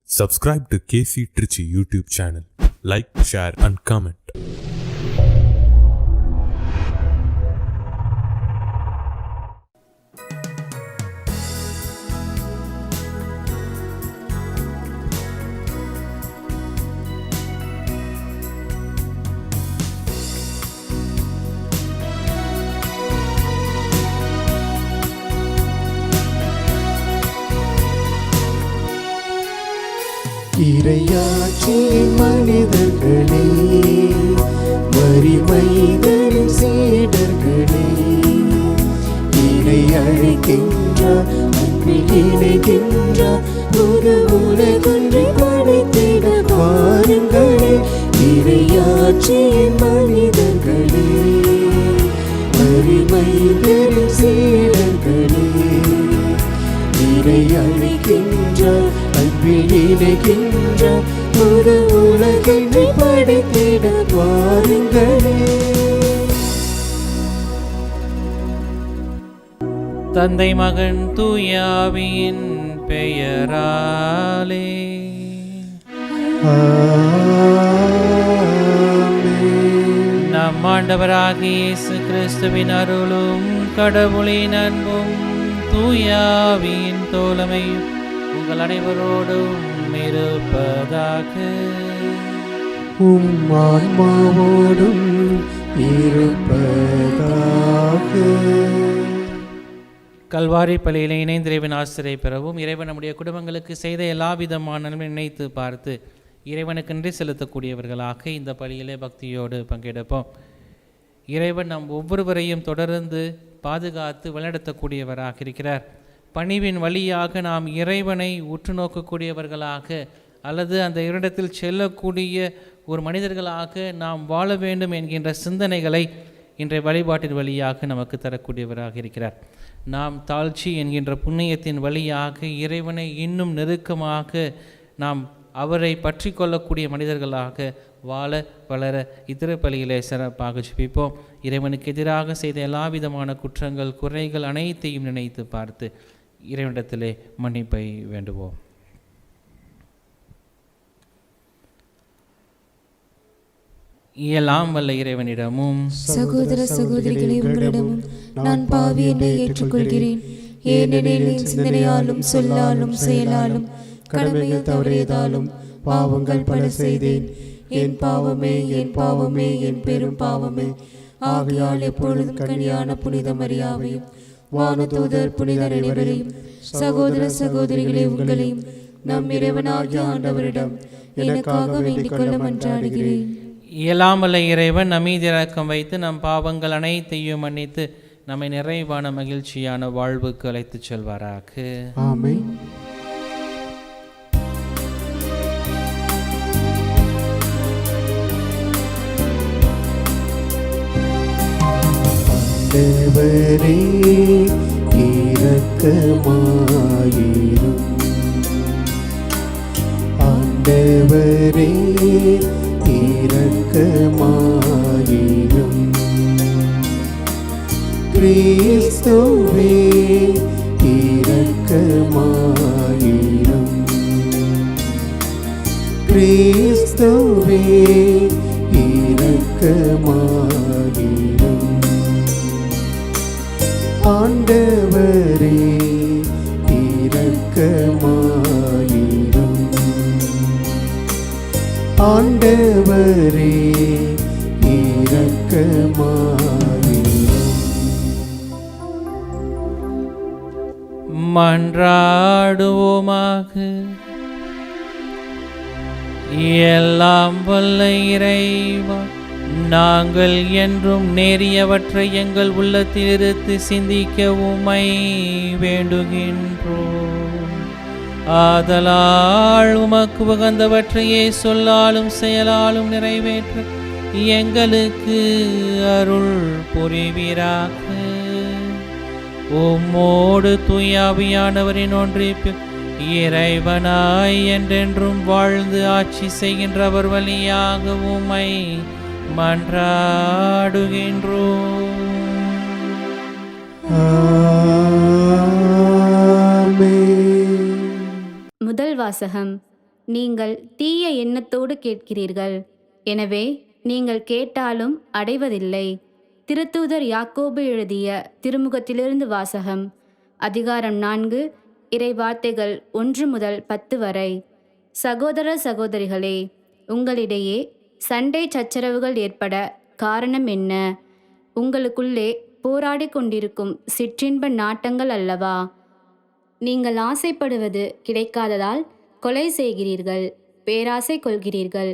Subscribe to KC Trichy YouTube channel. Like, share and comment. இறையாட்சியின் மனிதர்களே, வரிமைதரின் சீடர்களே, இறை அழைக்கின்றார், அன்பில் இணைகின்றார், ஒரு உலகொன்றை படைத்திட வாருங்களே. இறையாட்சியின் மனிதர்களே, வரிமைதரின் சீடர்களே, இறை அழைக்கின்றார், அன்பில் இணைகின்றார், ஒரு உலகொன்றை படைத்திட வாருங்களே. தந்தை மகன் தூய ஆவியின் பெயராலே நம் ஆண்டவராகிய இயேசு கிறிஸ்துவின் அருளும் கடவுளின் அன்பும் தூய ஆவியின் தோழமையும் உங்கள் அனைவரோடும் இருப்பதாக. ஆன்மாவோடும் இருப்பதாக. கல்வாரி பள்ளியில் இணைந்து இறைவன் ஆசிரியை பெறவும், இறைவன் நம்முடைய குடும்பங்களுக்கு செய்த எல்லா விதமான நன்மை நினைத்து பார்த்து இறைவனுக்கு நன்றி செலுத்தக்கூடியவர்களாக இந்த பள்ளியிலே பக்தியோடு பங்கெடுப்போம். இறைவன் நம் ஒவ்வொருவரையும் தொடர்ந்து பாதுகாத்து வழிநடத்தக்கூடியவராக இருக்கிறார். பணிவின் வழியாக நாம் இறைவனை உற்று நோக்கக்கூடியவர்களாக அல்லது அந்த இடத்தில் செல்லக்கூடிய ஒரு மனிதர்களாக நாம் வாழ வேண்டும் என்கின்ற சிந்தனைகளை இன்றைய வழிபாட்டின் வழியாக நமக்கு தரக்கூடியவராக இருக்கிறார். நாம் தாழ்ச்சி என்கின்ற புண்ணியத்தின் வழியாக இறைவனை இன்னும் நெருக்கமாக நாம் அவரை பற்றி கொள்ளக்கூடிய மனிதர்களாக வாழ வளர இத்திருப்பலியிலே சிறப்பாக ஜெபிப்போம். இறைவனுக்கு எதிராக செய்த எல்லா விதமான குற்றங்கள் குறைகள் அனைத்தையும் நினைத்து பார்த்து இறைவனிடத்திலே மன்னிப்பை வேண்டுவோம். எல்லாம் வல்ல இறைவனிடமும் சகோதர சகோதரிகளே, உங்களிடமும் நான் பாவி என்னை ஏற்றுக்கொள்கிறேன். ஏனெனில் என் சிந்தனையாலும் சொல்லாலும் செயலாலும் கடமையில் தவறியதாலும் பாவங்கள் பல செய்தேன். என் பாவமே, என் பாவமே, என் பெரும் பாவமே. ஆகையால் எப்பொழுதும் கனியான புனித மரியாவையும் வானதூதர் புனிதர் அனைவரையும் சகோதர சகோதரிகளே உங்களையும் நம் இறைவனாகிய ஆண்டவரிடம் எனக்காக வேண்டிக் கொள்ள மன்றாடுகிறேன். இயலாமல்ல இறைவன் நம்மீது இரக்கம் வைத்து நம் பாவங்கள் அனைத்தையும் மன்னித்து நம்மை நிறைவான மகிழ்ச்சியான வாழ்வுக்கு அழைத்துச் செல்வாராக. ஆமென். ஆண்டவரே இரக்கமாயிரும். ஆண்டவரே இரக்கமாயிரும். கிறிஸ்துவே இரக்கமாயிரும். கிறிஸ்துவே இரக்கமாயிரும். ஆண்டவரே இரக்கமாயிரும். ஆண்டவரே இரக்கமாயிரும். மன்றாடுவோமாக. எல்லாம் வல்ல இறைவா, நாங்கள் என்றும் நேரியவற்றை எங்கள் உள்ளத்தில் இருத்து சிந்திக்க உம்மை வேண்டுகின்றோம். ஆதலால் உமக்கு உகந்தவற்றையே சொல்லாலும் செயலாலும் நிறைவேற்ற எங்களுக்கு அருள் புரிவீராக. உம்மோடு தூயாவியானவரின் ஒன்றிப்பில் இறைவனாய் என்றென்றும் வாழ்ந்து ஆட்சி செய்கின்றவர் வழியாக உம்மை மன்றாடுகின்றோம். ஆமென். முதல் வாசகம். நீங்கள் தீய எண்ணத்தோடு கேட்கிறீர்கள், எனவே நீங்கள் கேட்டாலும் அடைவதில்லை. திருத்தூதர் யாக்கோபு எழுதிய திருமுகத்திலிருந்து வாசகம். அதிகாரம் 4, இறை வார்த்தைகள் 1 முதல் 10 வரை. சகோதர சகோதரிகளே, உங்களிடையே சண்டை சச்சரவுகள் ஏற்பட காரணம் என்ன? உங்களுக்குள்ளே போராடி கொண்டிருக்கும் சிற்றின்ப நாட்டங்கள் அல்லவா? நீங்கள் ஆசைப்படுவது கிடைக்காததால் கொலை செய்கிறீர்கள், பேராசை கொள்கிறீர்கள்.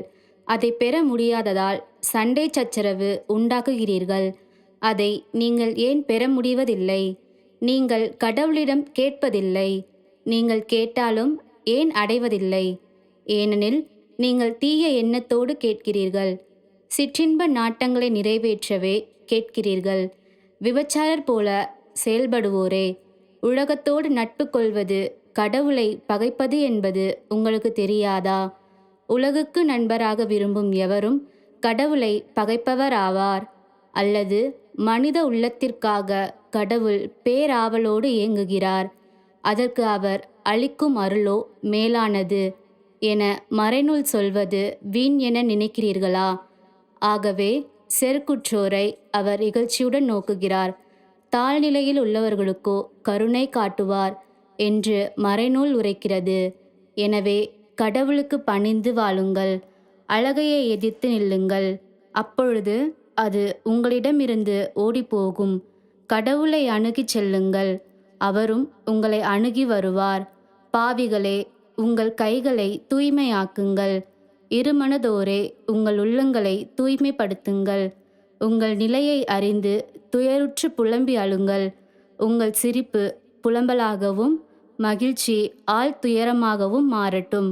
அதை பெற முடியாததால் சண்டை சச்சரவு உண்டாக்குகிறீர்கள். அதை நீங்கள் ஏன் பெற முடிவதில்லை? நீங்கள் கடவுளிடம் கேட்பதில்லை. நீங்கள் கேட்டாலும் ஏன் அடைவதில்லை? ஏனெனில் நீங்கள் தீய எண்ணத்தோடு கேட்கிறீர்கள், சிற்றின்ப நாட்டங்களை நிறைவேற்றவே கேட்கிறீர்கள். விபச்சாரர் போல செயல்படுவோரே, உலகத்தோடு நட்பு கொள்வது கடவுளை பகைப்பது என்பது உங்களுக்கு தெரியாதா? உலகுக்கு நண்பராக விரும்பும் எவரும் கடவுளை பகைப்பவர் ஆவார். அல்லது மனித உள்ளத்திற்காக கடவுள் பேராவலோடு இயங்குகிறார், அதற்கு அவர் அளிக்கும் அருளோ மேலானது என மறைநூல் சொல்வது வீண் என நினைக்கிறீர்களா? ஆகவே செருக்குற்றோரை அவர் இகழ்ச்சியுடன் நோக்குகிறார், தாழ்நிலையில் உள்ளவர்களுக்கோ கருணை காட்டுவார் என்று மறைநூல் உரைக்கிறது. எனவே கடவுளுக்கு பணிந்து வாழுங்கள், அழகையை எதிர்த்து நில்லுங்கள், அப்பொழுது அது உங்களிடமிருந்து ஓடிப்போகும். கடவுளை அணுகிச் செல்லுங்கள், அவரும் உங்களை அணுகி வருவார். பாவிகளே, உங்கள் கைகளை தூய்மையாக்குங்கள். இருமனதோரே, உங்கள் உள்ளங்களை தூய்மைப்படுத்துங்கள். உங்கள் நிலையை அறிந்து துயருற்று புலம்பி அழுங்கள். உங்கள் சிரிப்பு புலம்பலாகவும் மகிழ்ச்சி ஆள் துயரமாகவும் மாறட்டும்.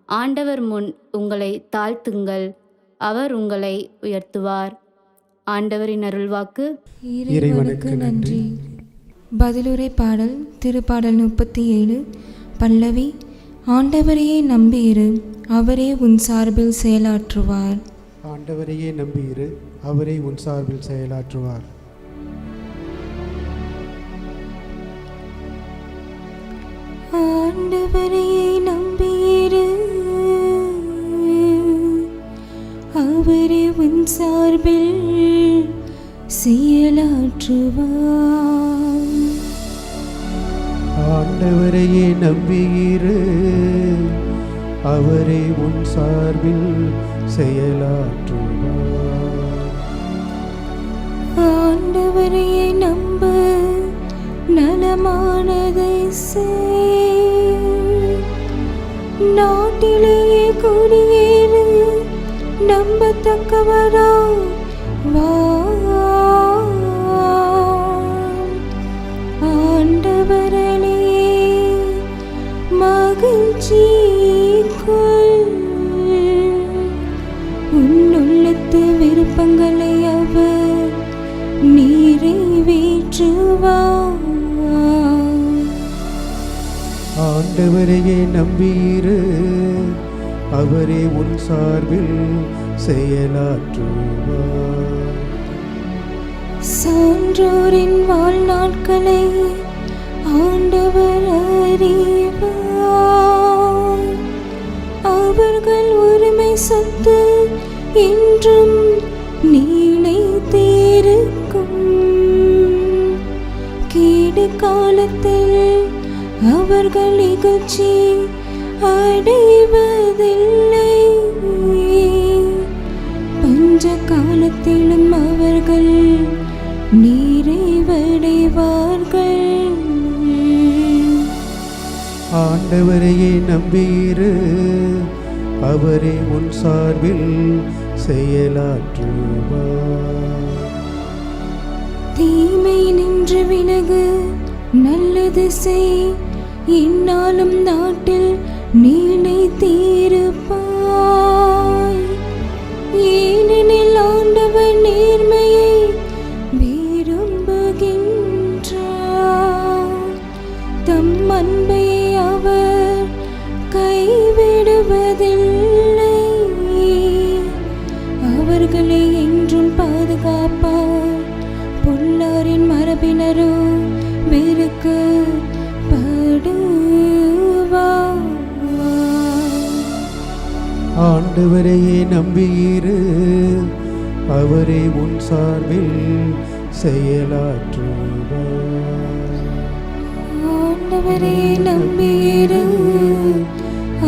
ஆண்டவர் முன் உங்களை தாழ்த்துங்கள், அவர் உங்களை உயர்த்துவார். ஆண்டவரின் அருள்வாக்கு. இறைவனுக்கு நன்றி. பதிலுரை பாடல். திருப்பாடல் 37. பல்லவி. ஆண்டவரையே நம்பியிரு, அவரே உன் சார்பில் செயலாற்றுவார். ஆண்டவரையே நம்பியிரு, அவரே உன் சார்பில் செயலாற்றுவார். ஆண்டவரையே நம்பியிரு, அவரே உன் சார்பில் செயலாற்றுவார். ஆண்டவரையே நம்பியிரு, அவரே உன் சார்பில் செயலாற்றுவார். ஆண்டவரையே நம்ப, நலமானதை செய். நாட்டிலேயே குடியேறு, நம்பத்தக்கவரா ஆண்டவரே மகிழ்ச்சி கொள். உன்னுள்ளத்து விருப்பங்களை அவர் நிறைவேற்றுவார். ஆண்டவரையே நம்பியிரு, அவரே உன் சார்பில் செயலாற்றுவார். சான்றோரின் வாழ்நாட்களை ஆண்டவர் அறிவார். அவர்கள் உரிமை சொத்து என்றும் நீலைத்திருக்கும். கேடு காலத்தில் அவர்கள் இகழ்ச்சி அடைவதில்லை. பஞ்ச காலத்திலும் அவர்கள் நிறைவடைவார்கள். ஆண்டவரையே நம்பியிரு, அவரே உன் சார்பில் செயலாற்றுவார். தீமை நின்று விலகு, நல்லது செய், இந்நாளும் நாட்டில் நீலைத்திருப்பாய். ஏனெனில் ஆண்டவர் நேர்மையை விரும்புகின்றார், தம் அன்பை அவர் கைவிடுவதில்லை. அவர்களை என்றும் பாதுகாப்பார், பொல்லாரின் மரபினரோ வெறுக்கப்படுவார். ஆண்டவரையே நம்பியிரு, அவரே உன் சார்பில் செயலாற்றுவார். ஆண்டவரே நம்பியிரு,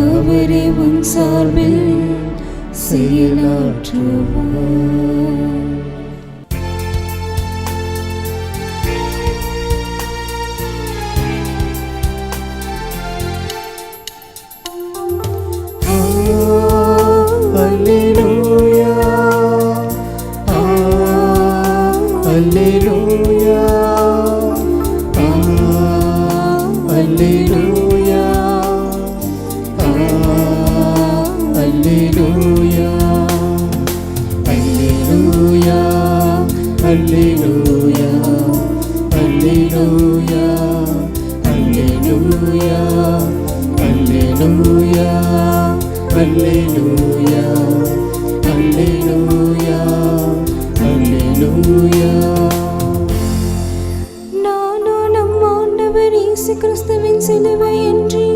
அவரே உன் சார்பில் செயலாற்றுவார். அல்லேலூயா, அல்லேலூயா, அல்லேலூயா, அல்லேலூயா, அல்லேலூயா, அல்லேலூயா, அல்லேலூயா, அல்லேலூயா, அல்லேலூயா, அல்லேலூயா, அல்லேலூயா, அல்லேலூயா. நானோ நம் ஆண்டவர் இயேசு கிறிஸ்துவின் சிலுவை அன்றி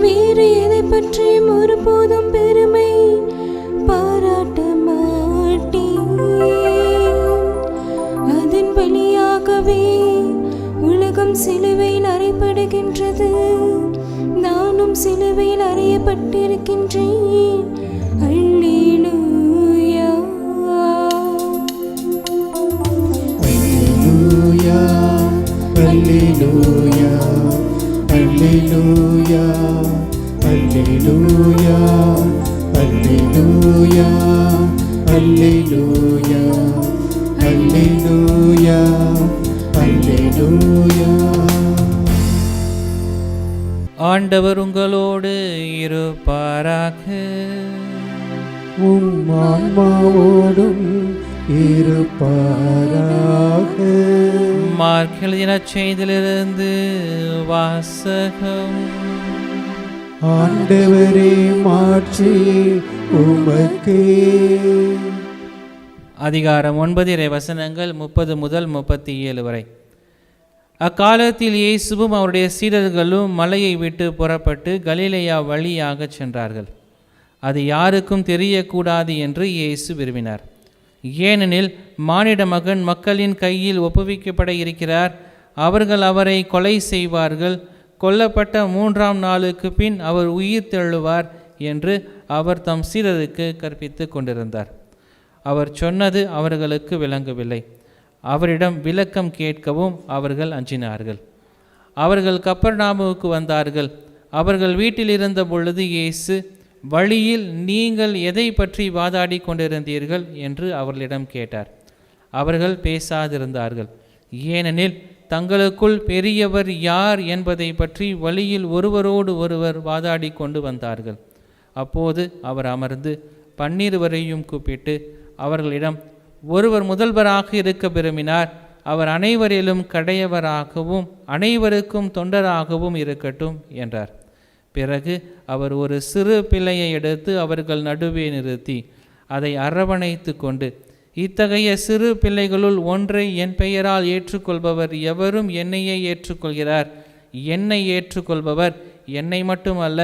வேறு எதை பற்றியும் ஒருபோதும் பெருமை பாராட்ட மாட்டேன். அதன் வழியாகவே உலகம் சிலுவையில் அறையப்படுகின்றது. நானும் சிலுவையில் அறையப்பட்டிருக்கின்றேன். அல்லேலூயா, அல்லேலூயா, அல்லேலூயா, அல்லேலூயா, அல்லேலூயா, அல்லேலூயா, அல்லேலூயா, அல்லேலூயா, அல்லேலூயா. ஆண்டவர் உங்களோடு இருப்பாராக. உம் ஆன்மாவோடும் இருப்பாராக. மார்க் எழுதின செய்தியிலிருந்து வாசகம். ஆண்டவரே மாட்சி உமக்கே. அதிகாரம் 9 வசனங்கள் 30 முதல் 37 வரை. அக்காலத்தில் இயேசுவும் அவருடைய சீடர்களும் மலையை விட்டு புறப்பட்டு கலிலேயா வழியாக சென்றார்கள். அது யாருக்கும் தெரியக்கூடாது என்று இயேசு விரும்பினார். ஏனெனில் மானிட மகன் மக்களின் கையில் ஒப்புவிக்கப்பட இருக்கிறார். அவர்கள் அவரை கொலை செய்வார்கள். கொல்லப்பட்ட 3ஆம் நாளுக்கு பின் அவர் உயிர் தெழுவார் என்று அவர் தம் சீடருக்கு கற்பித்து கொண்டிருந்தார். அவர் சொன்னது அவர்களுக்கு விளங்கவில்லை. அவரிடம் விளக்கம் கேட்கவும் அவர்கள் அஞ்சினார்கள். அவர்கள் கப்பர்நாமுவுக்கு வந்தார்கள். அவர்கள் வீட்டில் இருந்த பொழுது இயேசு வழியில் நீங்கள் எதை பற்றி வாதாடி கொண்டிருந்தீர்கள் என்று அவர்களிடம் கேட்டார். அவர்கள் பேசாதிருந்தார்கள். ஏனெனில் தங்களுக்குள் பெரியவர் யார் என்பதை பற்றி வழியில் ஒருவரோடு ஒருவர் வாதாடி கொண்டு வந்தார்கள். அப்போது அவர் அமர்ந்து 12 கூப்பிட்டு அவர்களிடம், ஒருவர் முதல்வராக இருக்க விரும்பினார். அவர் அனைவரிலும் கடையவராகவும் அனைவருக்கும் தொண்டராகவும் இருக்கட்டும் என்றார். பிறகு அவர் ஒரு சிறு பிள்ளையை எடுத்து அவர்கள் நடுவே நிறுத்தி அதை அரவணைத்து கொண்டு, இத்தகைய சிறு பிள்ளைகளுள் ஒன்றை என் பெயரால் ஏற்றுக்கொள்பவர் எவரும் என்னையே ஏற்றுக்கொள்கிறார். என்னை ஏற்றுக்கொள்பவர் என்னை மட்டுமல்ல,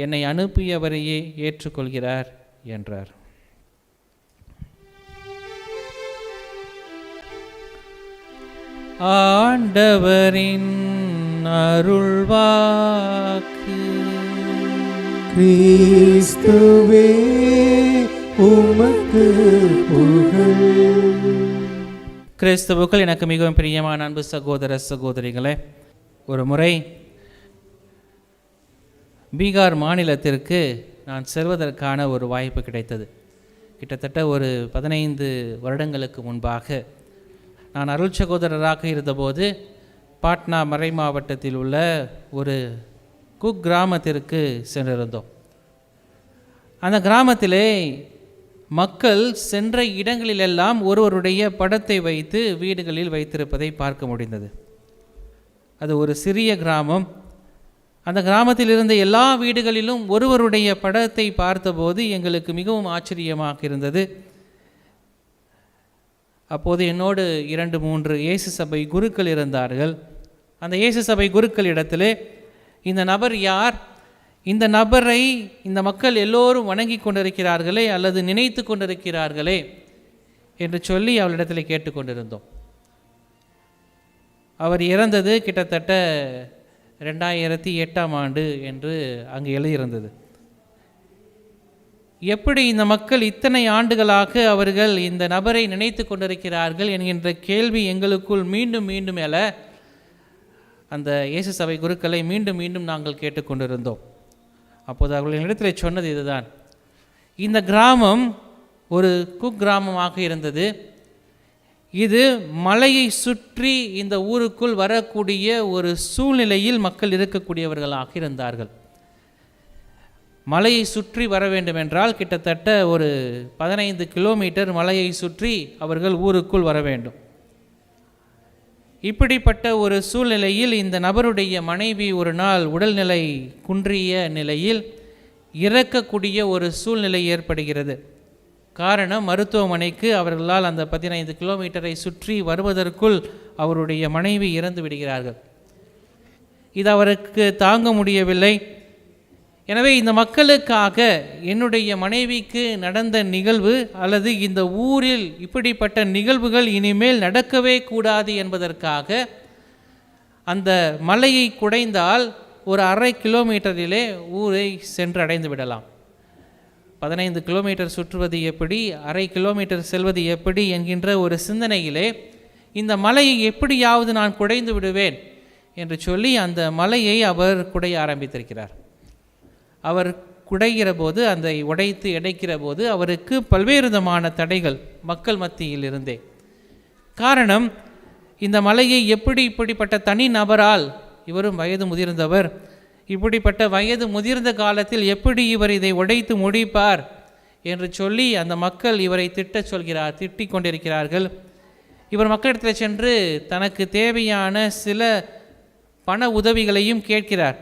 என்னை அனுப்பியவரையே ஏற்றுக்கொள்கிறார் என்றார். ஆண்டவரின் அருள்வாக்கு. கிறிஸ்துவே உமக்கு புகழ். கிறிஸ்துவுக்குள் எனக்கு மிகவும் பிரியமான அன்பு சகோதர சகோதரிகளே, ஒரு முறை பீகார் மாநிலத்திற்கு நான் செல்வதற்கான ஒரு வாய்ப்பு கிடைத்தது. கிட்டத்தட்ட ஒரு 15 வருடங்களுக்கு முன்பாக நான் அருள் சகோதரராக இருந்தபோது பாட்னா மறை மாவட்டத்தில் உள்ள ஒரு குக்கிராமத்திற்கு சென்றிருந்தோம். அந்த கிராமத்திலே மக்கள் சென்ற இடங்களிலெல்லாம் ஒருவருடைய படத்தை வைத்து வீடுகளில் வைத்திருப்பதை பார்க்க முடிந்தது. அது ஒரு சிறிய கிராமம். அந்த கிராமத்தில் இருந்த எல்லா வீடுகளிலும் ஒருவருடைய படத்தை பார்த்தபோது எங்களுக்கு மிகவும் ஆச்சரியமாக இருந்தது. அப்போது என்னோடு 2-3 இயேசு சபை குருக்கள் இருந்தார்கள். அந்த இயேசு சபை குருக்கள் இடத்திலே, இந்த நபர் யார், இந்த நபரை இந்த மக்கள் எல்லோரும் வணங்கி கொண்டிருக்கிறார்களே அல்லது நினைத்து கொண்டிருக்கிறார்களே என்று சொல்லி அவளிடத்தில் கேட்டுக்கொண்டிருந்தோம். அவர் இறந்தது கிட்டத்தட்ட 2008ஆம் ஆண்டு என்று அங்கு எழுதியிருந்தது. எப்படி இந்த மக்கள் இத்தனை ஆண்டுகளாக அவர்கள் இந்த நபரை நினைத்து கொண்டிருக்கிறார்கள் என்கின்ற கேள்வி எங்களுக்குள் மீண்டும் மீண்டும் எழ அந்த இயேசு சபை குருக்களை மீண்டும் மீண்டும் நாங்கள் கேட்டுக்கொண்டிருந்தோம். அப்போது அவர்களிடத்தில் சொன்னது இதுதான். இந்த கிராமம் ஒரு குக்கிராமமாக இருந்தது. இது மலையை சுற்றி இந்த ஊருக்குள் வரக்கூடிய ஒரு சூழ்நிலையில் மக்கள் இருக்கக்கூடியவர்களாக இருந்தார்கள். மலையை சுற்றி வர வேண்டுமென்றால் கிட்டத்தட்ட ஒரு 15 கிலோமீட்டர் மலையை சுற்றி அவர்கள் ஊருக்குள் வர வேண்டும். இப்படிப்பட்ட ஒரு சூழ்நிலையில் இந்த நபருடைய மனைவி ஒரு நாள் உடல்நிலை குன்றிய நிலையில் இறக்கக்கூடிய ஒரு சூழ்நிலை ஏற்படுகிறது. காரணம், மருத்துவமனைக்கு அவர்களால் அந்த 15 கிலோமீட்டரை சுற்றி வருவதற்குள் அவருடைய மனைவி இறந்து விடுகிறார்கள். இது அவருக்கு தாங்க முடியவில்லை. எனவே இந்த மக்களுக்காக என்னுடைய மனைவிக்கு நடந்த நிகழ்வு அல்லது இந்த ஊரில் இப்படிப்பட்ட நிகழ்வுகள் இனிமேல் நடக்கவே கூடாது என்பதற்காக அந்த மலையை குடைந்தால் ஒரு 1/2 கிலோமீட்டரிலே ஊரை சென்று அடைந்து விடலாம். 15 கிலோமீட்டர் சுற்றுவது எப்படி, 1/2 கிலோமீட்டர் செல்வது எப்படி என்கின்ற ஒரு சிந்தனையிலே இந்த மலையை எப்படியாவது நான் குடைந்து விடுவேன் என்று சொல்லி அந்த மலையை அவர் குடைய ஆரம்பித்திருக்கிறார். அவர் குடைகிற போது, அந்த உடைத்து எடைக்கிற போது அவருக்கு பல்வேறு விதமான தடைகள் மக்கள் மத்தியில் இருந்தே. காரணம், இந்த மலையை இப்படிப்பட்ட தனி நபரால், இவரும் வயது முதிர்ந்தவர், இப்படிப்பட்ட வயது முதிர்ந்த காலத்தில் எப்படி இவர் இதை உடைத்து முடிப்பார் என்று சொல்லி அந்த மக்கள் இவரை திட்டிக் கொண்டிருக்கிறார்கள். இவர் மக்களிடத்தில் சென்று தனக்கு தேவையான சில பண உதவிகளையும் கேட்கிறார்.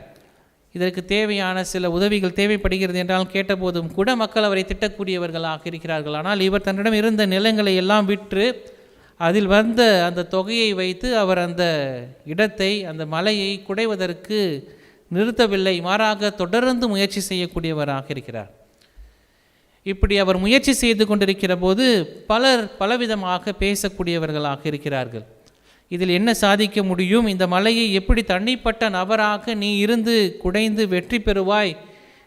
இதற்கு தேவையான சில உதவிகள் தேவைப்படுகிறது என்றால் கேட்டபோதும் கூட மக்கள் அவரை திட்டக்கூடியவர்களாக இருக்கிறார்கள். ஆனால் இவர் தன்னிடம் இருந்த நிலங்களை எல்லாம் விற்று அதில் வந்த அந்த தொகையை வைத்து அவர் அந்த இடத்தை, அந்த மலையை குடைவதற்கு நிறுத்தவில்லை, மாறாக தொடர்ந்து முயற்சி செய்யக்கூடியவராக இருக்கிறார். இப்படி அவர் முயற்சி செய்து கொண்டிருக்கிற போது பலர் பலவிதமாக பேசக்கூடியவர்களாக இருக்கிறார்கள். இதில் என்ன சாதிக்க முடியும், இந்த மலையை எப்படி தனிப்பட்ட நபராக நீ இருந்து குடைந்து வெற்றி பெறுவாய்,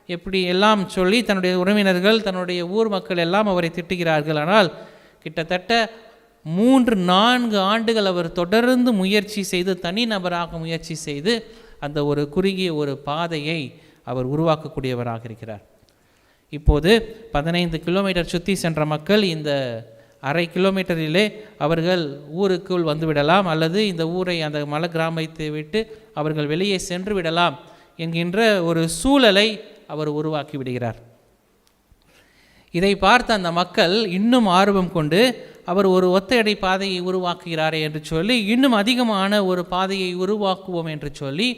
எப்படி எல்லாம் சொல்லி தன்னுடைய உறவினர்கள், தன்னுடைய ஊர் மக்கள் எல்லாம் அவரை திட்டுகிறார்கள். ஆனால் கிட்டத்தட்ட 3-4 ஆண்டுகள் அவர் தொடர்ந்து முயற்சி செய்து, தனி நபராக முயற்சி செய்து அந்த ஒரு குறுகிய ஒரு பாதையை அவர் உருவாக்கக்கூடியவராக இருக்கிறார். இப்போது 15 கிலோமீட்டர் சுற்றி சென்ற மக்கள் இந்த 1/2 கிலோமீட்டரிலே அவர்கள் ஊருக்குள் வந்து விடலாம், அல்லது இந்த ஊரை, அந்த மலை கிராமத்தை விட்டு அவர்கள் வெளியே சென்று விடலாம் என்கின்ற ஒரு சூழலை அவர் உருவாக்கி விடுகிறார். இதை பார்த்த அந்த மக்கள் இன்னும் ஆர்வம் கொண்டு அவர் ஒரு ஒத்தையடை பாதையை உருவாக்குகிறாரே என்று சொல்லி இன்னும் அதிகமான ஒரு பாதையை உருவாக்குவோம் என்று சொல்லி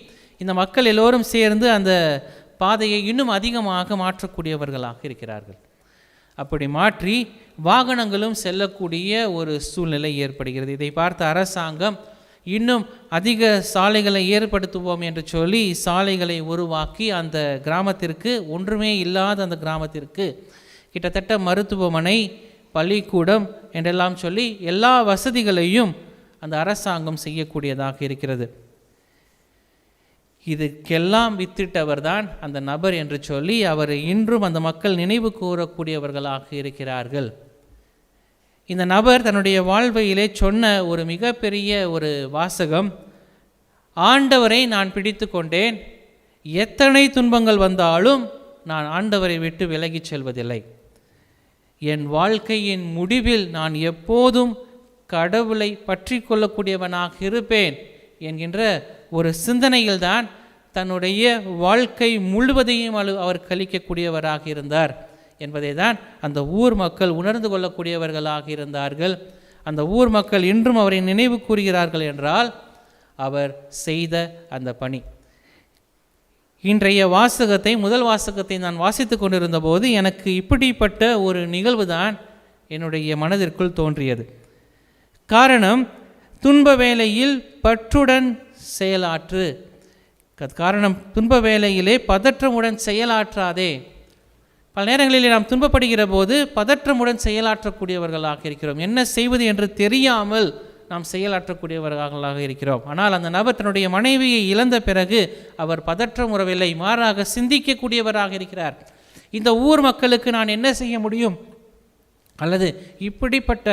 இந்த மக்கள் எல்லோரும் சேர்ந்து அந்த பாதையை இன்னும் அதிகமாக மாற்றக்கூடியவர்களாக இருக்கிறார்கள். அப்படி மாற்றி வாகனங்களும் செல்லக்கூடிய ஒரு சூழ்நிலை ஏற்படுகிறது. இதை பார்த்த அரசாங்கம் இன்னும் அதிக சாலைகளை ஏற்படுத்துவோம் என்று சொல்லி சாலைகளை உருவாக்கி அந்த கிராமத்திற்கு, ஒன்றுமே இல்லாத அந்த கிராமத்திற்கு கிட்டத்தட்ட மருத்துவமனை, பள்ளிக்கூடம் என்றெல்லாம் சொல்லி எல்லா வசதிகளையும் அந்த அரசாங்கம் செய்யக்கூடியதாக இருக்கிறது. இதுக்கெல்லாம் வித்திட்டவர் தான் அந்த நபர் என்று சொல்லி அவர் இன்றும் அந்த மக்கள் நினைவு கூறக்கூடியவர்களாக இருக்கிறார்கள். இந்த நபர் தன்னுடைய வாழ்வையிலே சொன்ன ஒரு மிகப்பெரிய ஒரு வாசகம், ஆண்டவரை நான் பிடித்து கொண்டேன், எத்தனை துன்பங்கள் வந்தாலும் நான் ஆண்டவரை விட்டு விலகிச் செல்வதில்லை, என் வாழ்க்கையின் முடிவில் நான் எப்போதும் கடவுளை பற்றி கொள்ளக்கூடியவனாக இருப்பேன் என்கின்ற ஒரு சிந்தனையில்தான் தன்னுடைய வாழ்க்கை முழுவதையும் அவர் கழிக்கக்கூடியவராக இருந்தார் என்பதை தான் அந்த ஊர் மக்கள் உணர்ந்து கொள்ளக்கூடியவர்களாக இருந்தார்கள். அந்த ஊர் மக்கள் இன்றும் அவரை நினைவு கூறுகிறார்கள் என்றால் அவர் செய்த அந்த பணி. இன்றைய வாசகத்தை, முதல் வாசகத்தை நான் வாசித்து கொண்டிருந்த போது எனக்கு இப்படிப்பட்ட ஒரு நிகழ்வு தான் என்னுடைய மனதிற்குள் தோன்றியது. காரணம், துன்ப வேளையில் பற்றுடன் செயலாற்று, காரணம், துன்ப வேளையிலே பதற்றமுடன் செயலாற்றாதே. பல நேரங்களிலே நாம் துன்பப்படுகிற போது பதற்றமுடன் செயலாற்றக்கூடியவர்களாக இருக்கிறோம். என்ன செய்வது என்று தெரியாமல் நாம் செயலாற்றக்கூடியவர்களாக இருக்கிறோம். ஆனால் அந்த நபர் தன்னுடைய மனைவியை இழந்த பிறகு அவர் பதற்றம் உறவில்லை, மாறாக சிந்திக்கக்கூடியவராக இருக்கிறார். இந்த ஊர் மக்களுக்கு நான் என்ன செய்ய முடியும், அல்லது இப்படிப்பட்ட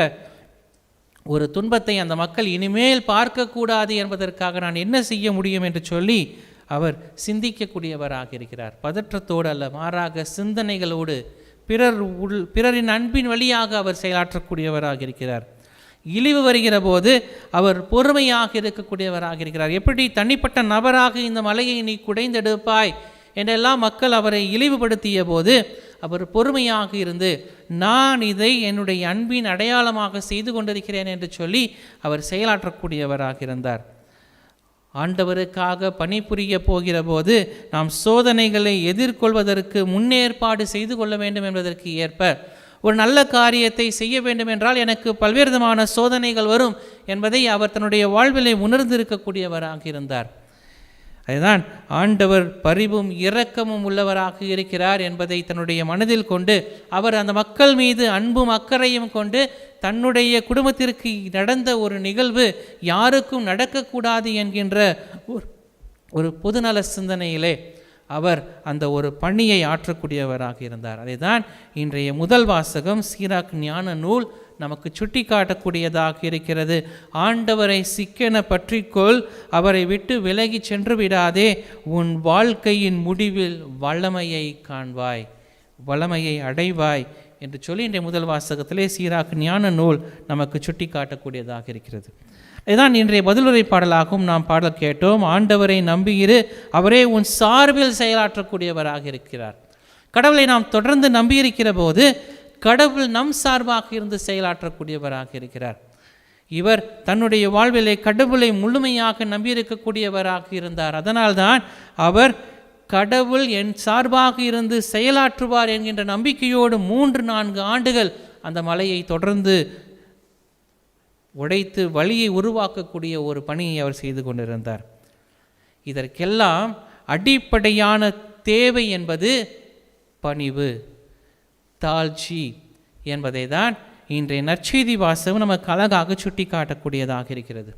ஒரு துன்பத்தை அந்த மக்கள் இனிமேல் பார்க்கக்கூடாது என்பதற்காக நான் என்ன செய்ய முடியும் என்று சொல்லி அவர் சிந்திக்கக்கூடியவராக இருக்கிறார். பதற்றத்தோடு அல்ல, மாறாக சிந்தனைகளோடு பிறரின் அன்பின் வழியாக அவர் செயலாற்றக்கூடியவராக இருக்கிறார். இழிவு வருகிற போது அவர் பொறுமையாக இருக்கக்கூடியவராக இருக்கிறார். எப்படி தனிப்பட்ட நபராக இந்த மலையை நீ குடைந்தெடுப்பாய் என்றெல்லாம் மக்கள் அவரை இழிவுபடுத்திய போது அவர் பொறுமையாக இருந்து, நான் இதை என்னுடைய அன்பின் அடையாளமாக செய்து கொண்டிருக்கிறேன் என்று சொல்லி அவர் செயலாற்றக்கூடியவராக இருந்தார். ஆண்டவருக்காக பணிபுரிய போகிற போது நாம் சோதனைகளை எதிர்கொள்வதற்கு முன்னேற்பாடு செய்து கொள்ள வேண்டும் என்பதற்கு ஏற்ப, ஒரு நல்ல காரியத்தை செய்ய வேண்டும் என்றால் எனக்கு பல்வேறு விதமான சோதனைகள் வரும் என்பதை அவர் தன்னுடைய வாழ்விலை உணர்ந்திருக்கக்கூடியவராக இருந்தார். அதுதான் ஆண்டவர் பரிவும் இரக்கமும் உள்ளவராக இருக்கிறார் என்பதை தன்னுடைய மனதில் கொண்டு அவர் அந்த மக்கள் மீது அன்பும் அக்கறையும் கொண்டு தன்னுடைய குடும்பத்திற்கு நடந்த ஒரு நிகழ்வு யாருக்கும் நடக்கக்கூடாது என்கின்ற ஒரு பொதுநல சிந்தனையிலே அவர் அந்த ஒரு பணியை ஆற்றக்கூடியவராக இருந்தார். அதை தான் இன்றைய முதல் வாசகம் சீராக் ஞான நூல் நமக்கு சுட்டி காட்டக்கூடியதாக இருக்கிறது. ஆண்டவரை சிக்கென பற்றிக்கொள், அவரை விட்டு விலகி சென்று விடாதே, உன் வாழ்க்கையின் முடிவில் வல்லமையை காண்பாய், வல்லமையை அடைவாய் என்று சொல்லி இன்றைய முதல் வாசகத்திலே சீராக் ஞான நூல் நமக்கு சுட்டி காட்டக்கூடியதாக இருக்கிறது. இதுதான் இன்றைய பதிலுரை பாடலாகவும் நாம் பாடல் கேட்டோம். ஆண்டவரை நம்பியிரு, அவரே உன் சார்பில் செயலாற்றக்கூடியவராக இருக்கிறார். கடவுளை நாம் தொடர்ந்து நம்பியிருக்கிற போது கடவுள் நம் சார்பாக இருந்து செயலாற்றக்கூடியவராக இருக்கிறார். இவர் தன்னுடைய வாழ்விலே கடவுளை முழுமையாக நம்பியிருக்கக்கூடியவராக இருந்தார். அதனால்தான் அவர் கடவுள் என் சார்பாக இருந்து செயலாற்றுவார் என்கின்ற நம்பிக்கையோடு 3-4 ஆண்டுகள் அந்த மலையை தொடர்ந்து உடைத்து வழியை உருவாக்கக்கூடிய ஒரு பணியை அவர் செய்து கொண்டிருந்தார். இதற்கெல்லாம் அடிப்படையான தேவை என்பது பணிவு, தாழ்ச்சி என்பதை தான் இன்றைய நற்செய்தி வாசகம் நமக்கு அழகாக சுட்டி காட்டக்கூடியதாக இருக்கிறது.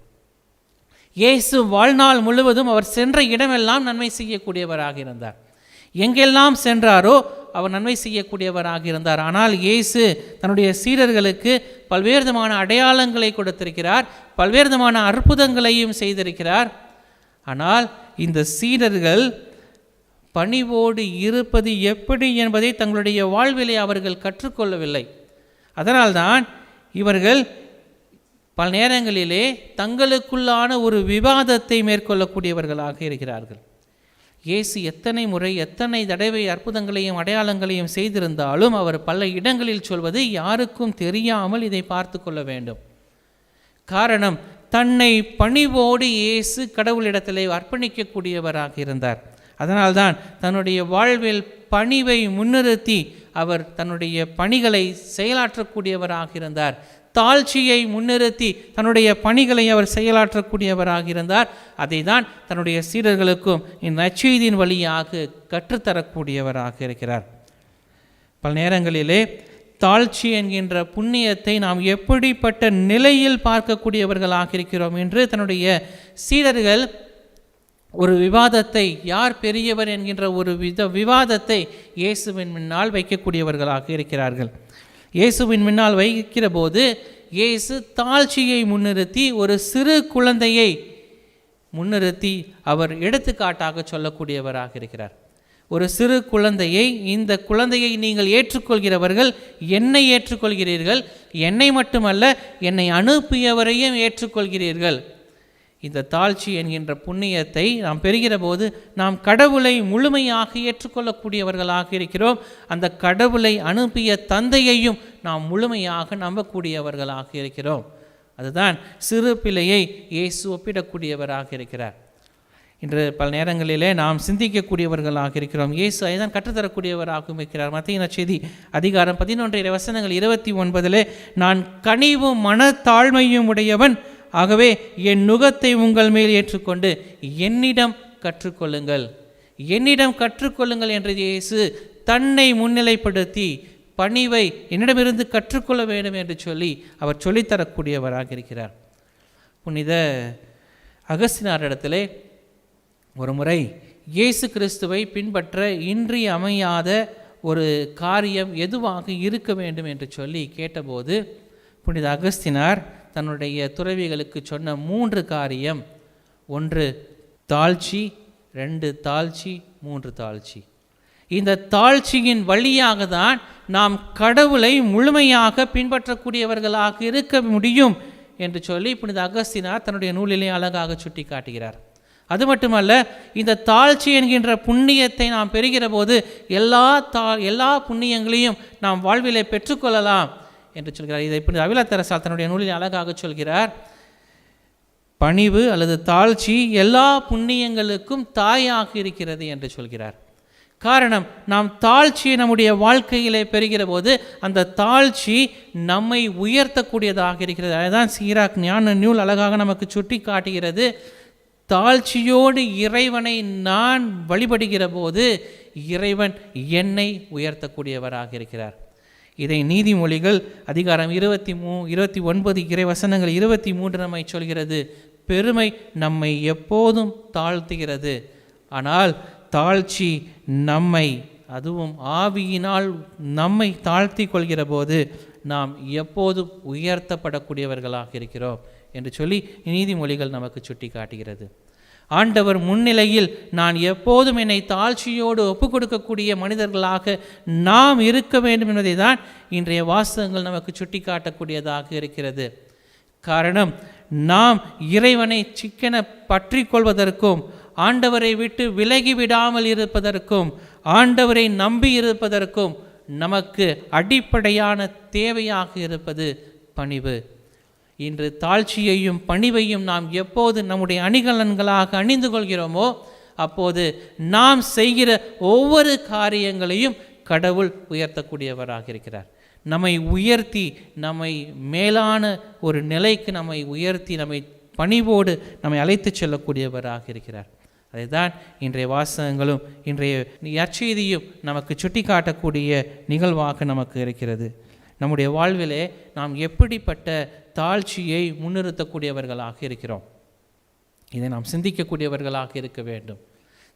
இயேசு வாழ்நாள் முழுவதும் அவர் சென்ற இடமெல்லாம் நன்மை செய்யக்கூடியவராக இருந்தார். எங்கெல்லாம் சென்றாரோ அவர் நன்மை செய்யக்கூடியவராக இருந்தார். ஆனால் இயேசு தன்னுடைய சீடர்களுக்கு பல்வேறு விதமான அடையாளங்களை கொடுத்திருக்கிறார், பல்வேறு விதமான அற்புதங்களையும் செய்திருக்கிறார். ஆனால் இந்த சீடர்கள் பணிவோடு இருப்பது எப்படி என்பதை தங்களுடைய வாழ்விலே அவர்கள் கற்றுக்கொள்ளவில்லை. அதனால்தான் இவர்கள் பல நேரங்களிலே தங்களுக்குள்ளான ஒரு விவாதத்தை மேற்கொள்ளக்கூடியவர்களாக இருக்கிறார்கள். இயேசு எத்தனை முறை எத்தனை தடவை அற்புதங்களையும் அடையாளங்களையும் செய்திருந்தாலும் அவர் பல இடங்களில் சொல்வது யாருக்கும் தெரியாமல் இதை பார்த்து கொள்ள வேண்டும். காரணம், தன்னை பணிவோடு இயேசு கடவுளிடத்திலே அர்ப்பணிக்கக்கூடியவராக இருந்தார். அதனால்தான் தன்னுடைய வாழ்வில் பணிவை முன்னிறுத்தி அவர் தன்னுடைய பணிகளை செயலாற்றக்கூடியவராக இருந்தார். தாழ்ச்சியை முன்னிறுத்தி தன்னுடைய பணிகளை அவர் செயலாற்றக்கூடியவராக இருந்தார். அதை தான் தன்னுடைய சீடர்களுக்கும் இந்த நற்செய்தியின் வழியாக கற்றுத்தரக்கூடியவராக இருக்கிறார். பல நேரங்களிலே தாழ்ச்சி என்கின்ற புண்ணியத்தை நாம் எப்படிப்பட்ட நிலையில் பார்க்கக்கூடியவர்களாக இருக்கிறோம் என்று தன்னுடைய சீடர்கள் ஒரு விவாதத்தை, யார் பெரியவர் என்கின்ற ஒரு விவாதத்தை இயேசுவின் முன்னால் வைக்கக்கூடியவர்களாக இருக்கிறார்கள். இயேசுவின் முன்னால் வைக்கிற போது இயேசு தாழ்ச்சியை முன்னிறுத்தி ஒரு சிறு குழந்தையை முன்னிறுத்தி அவர் எடுத்துக்காட்டாக சொல்லக்கூடியவராக இருக்கிறார். ஒரு சிறு குழந்தையை, இந்த குழந்தையை நீங்கள் ஏற்றுக்கொள்கிறவர்கள் என்னை ஏற்றுக்கொள்கிறீர்கள், என்னை மட்டுமல்ல என்னை அனுப்பியவரையும் ஏற்றுக்கொள்கிறீர்கள். இந்த தாழ்ச்சி என்கின்ற புண்ணியத்தை நாம் பெறுகிற போது நாம் கடவுளை முழுமையாக ஏற்றுக்கொள்ளக்கூடியவர்களாக இருக்கிறோம். அந்த கடவுளை அனுப்பிய தந்தையையும் நாம் முழுமையாக நம்பக்கூடியவர்களாக இருக்கிறோம். அதுதான் சிறு பிள்ளையை இயேசு ஒப்பிடக்கூடியவராக இருக்கிறார். இன்று பல நேரங்களிலே நாம் சிந்திக்கக்கூடியவர்களாக இருக்கிறோம். இயேசு அதைதான் கற்றுத்தரக்கூடியவராகவும் இருக்கிறார். மத்தேயு நற்செய்தி அதிகாரம் 11 வசனங்கள் 29 நான் கனிவும் மனத்தாழ்மையும் உடையவன், ஆகவே என் நுகத்தை உங்கள் மேல் ஏற்றுக்கொண்டு என்னிடம் கற்றுக்கொள்ளுங்கள், என்னிடம் கற்றுக்கொள்ளுங்கள் என்று இயேசு தன்னை முன்னிலைப்படுத்தி பணிவை என்னிடமிருந்து கற்றுக்கொள்ள வேண்டும் என்று சொல்லி அவர் சொல்லித்தரக்கூடியவராக இருக்கிறார். புனித அகஸ்தினாரிடத்திலே ஒரு முறை இயேசு கிறிஸ்துவை பின்பற்ற இன்றியமையாத ஒரு காரியம் எதுவாக இருக்க வேண்டும் என்று சொல்லி கேட்டபோது புனித அகஸ்தினார் தன்னுடைய துறவிகளுக்கு சொன்ன 3 காரியம்: 1 தாழ்ச்சி, 2 தாழ்ச்சி, 3 தாழ்ச்சி. இந்த தாழ்ச்சியின் வழியாக தான் நாம் கடவுளை முழுமையாக பின்பற்றக்கூடியவர்களாக இருக்க முடியும் என்று சொல்லி புனித அகஸ்தினார் தன்னுடைய நூலிலே அழகாக சுட்டி காட்டுகிறார். அது மட்டுமல்ல, இந்த தாழ்ச்சி என்கின்ற புண்ணியத்தை நாம் பெறுகிற போது எல்லா புண்ணியங்களையும் நாம் வாழ்விலே பெற்றுக்கொள்ளலாம் என்று சொல்கிறார். இதை புனித அவிலா தெரசா தன்னுடைய நூலில் அழகாக சொல்கிறார். பணிவு அல்லது தாழ்ச்சி எல்லா புண்ணியங்களுக்கும் தாயாக இருக்கிறது என்று சொல்கிறார். காரணம், நாம் தாழ்ச்சியை நம்முடைய வாழ்க்கையிலே பெறுகிற போது அந்த தாழ்ச்சி நம்மை உயர்த்தக்கூடியதாக இருக்கிறது. அதுதான் சீராக் ஞான நூல் அழகாக நமக்கு சுட்டி காட்டுகிறது. தாழ்ச்சியோடு இறைவனை நான் வழிபடுகிற போது இறைவன் என்னை உயர்த்தக்கூடியவராக இருக்கிறார். இதை நீதிமொழிகள் அதிகாரம் 29 இறைவசனங்கள் 23 நம்மை சொல்கிறது. பெருமை நம்மை எப்போதும் தாழ்த்துகிறது, ஆனால் தாழ்ச்சி நம்மை, அதுவும் ஆவியினால் நம்மை தாழ்த்தி கொள்கிற போது நாம் எப்போதும் உயர்த்தப்படக்கூடியவர்களாக இருக்கிறோம் என்று சொல்லி நீதிமொழிகள் நமக்கு சுட்டி காட்டுகிறது. ஆண்டவர் முன்னிலையில் நான் எப்போதும் என்னை தாழ்ச்சியோடு ஒப்பு கொடுக்கக்கூடிய மனிதர்களாக நாம் இருக்க வேண்டும் என்பதை தான் இன்றைய வாசகங்கள் நமக்கு சுட்டி காட்டக்கூடியதாக இருக்கிறது. காரணம், நாம் இறைவனை சிக்கென பற்றி கொள்வதற்கும், ஆண்டவரை விட்டு விலகி விடாமல் இருப்பதற்கும், ஆண்டவரை நம்பி இருப்பதற்கும் நமக்கு அடிப்படையான தேவையாக இருப்பது பணிவு. இன்று தாழ்ச்சியையும் பணிவையும் நாம் எப்போது நம்முடைய அணிகலன்களாக அணிந்து கொள்கிறோமோ அப்போது நாம் செய்கிற ஒவ்வொரு காரியங்களையும் கடவுள் உயர்த்தக்கூடியவராக இருக்கிறார். நம்மை உயர்த்தி, நம்மை மேலான ஒரு நிலைக்கு நம்மை உயர்த்தி, நம்மை பணிவோடு நம்மை அழைத்து செல்லக்கூடியவராக இருக்கிறார். அதை தான் இன்றைய வாசகங்களும் இன்றைய நற்செய்தியும் நமக்கு சுட்டி காட்டக்கூடிய நிகழ்வாக நமக்கு இருக்கிறது. நம்முடைய வாழ்விலே நாம் எப்படிப்பட்ட தாழ்ச்சியை முன்னிறுத்தக்கூடியவர்களாக இருக்கிறோம், இதை நாம் சிந்திக்கக்கூடியவர்களாக இருக்க வேண்டும்.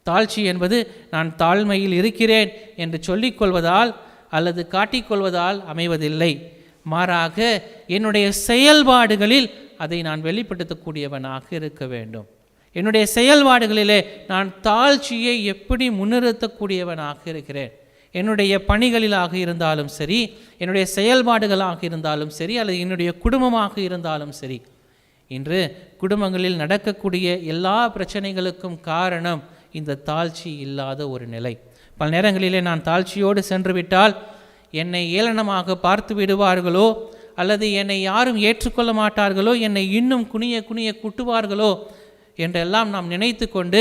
தாழ்ச்சி என்பது நான் தாழ்மையில் இருக்கிறேன் என்று சொல்லிக்கொள்வதால் அல்லது காட்டிக்கொள்வதால் அமைவதில்லை. மாறாக என்னுடைய செயல்பாடுகளில் அதை நான் வெளிப்படுத்தக்கூடியவனாக இருக்க வேண்டும். என்னுடைய செயல்பாடுகளிலே நான் தாழ்ச்சியை எப்படி முன்னிறுத்தக்கூடியவனாக இருக்கிறேன். என்னுடைய பணிகளிலாக இருந்தாலும் சரி, என்னுடைய செயல்பாடுகளாக இருந்தாலும் சரி, அல்லது என்னுடைய குடும்பமாக இருந்தாலும் சரி. இன்று குடும்பங்களில் நடக்கக்கூடிய எல்லா பிரச்சனைகளுக்கும் காரணம் இந்த தாழ்ச்சி இல்லாத ஒரு நிலை. பல நேரங்களிலே நான் தாழ்ச்சியோடு சென்று விட்டால் என்னை ஏளனமாக பார்த்து விடுவார்களோ, அல்லது என்னை யாரும் ஏற்றுக்கொள்ள மாட்டார்களோ, என்னை இன்னும் குனிய குனிய குட்டுவார்களோ என்றெல்லாம் நாம் நினைத்து கொண்டு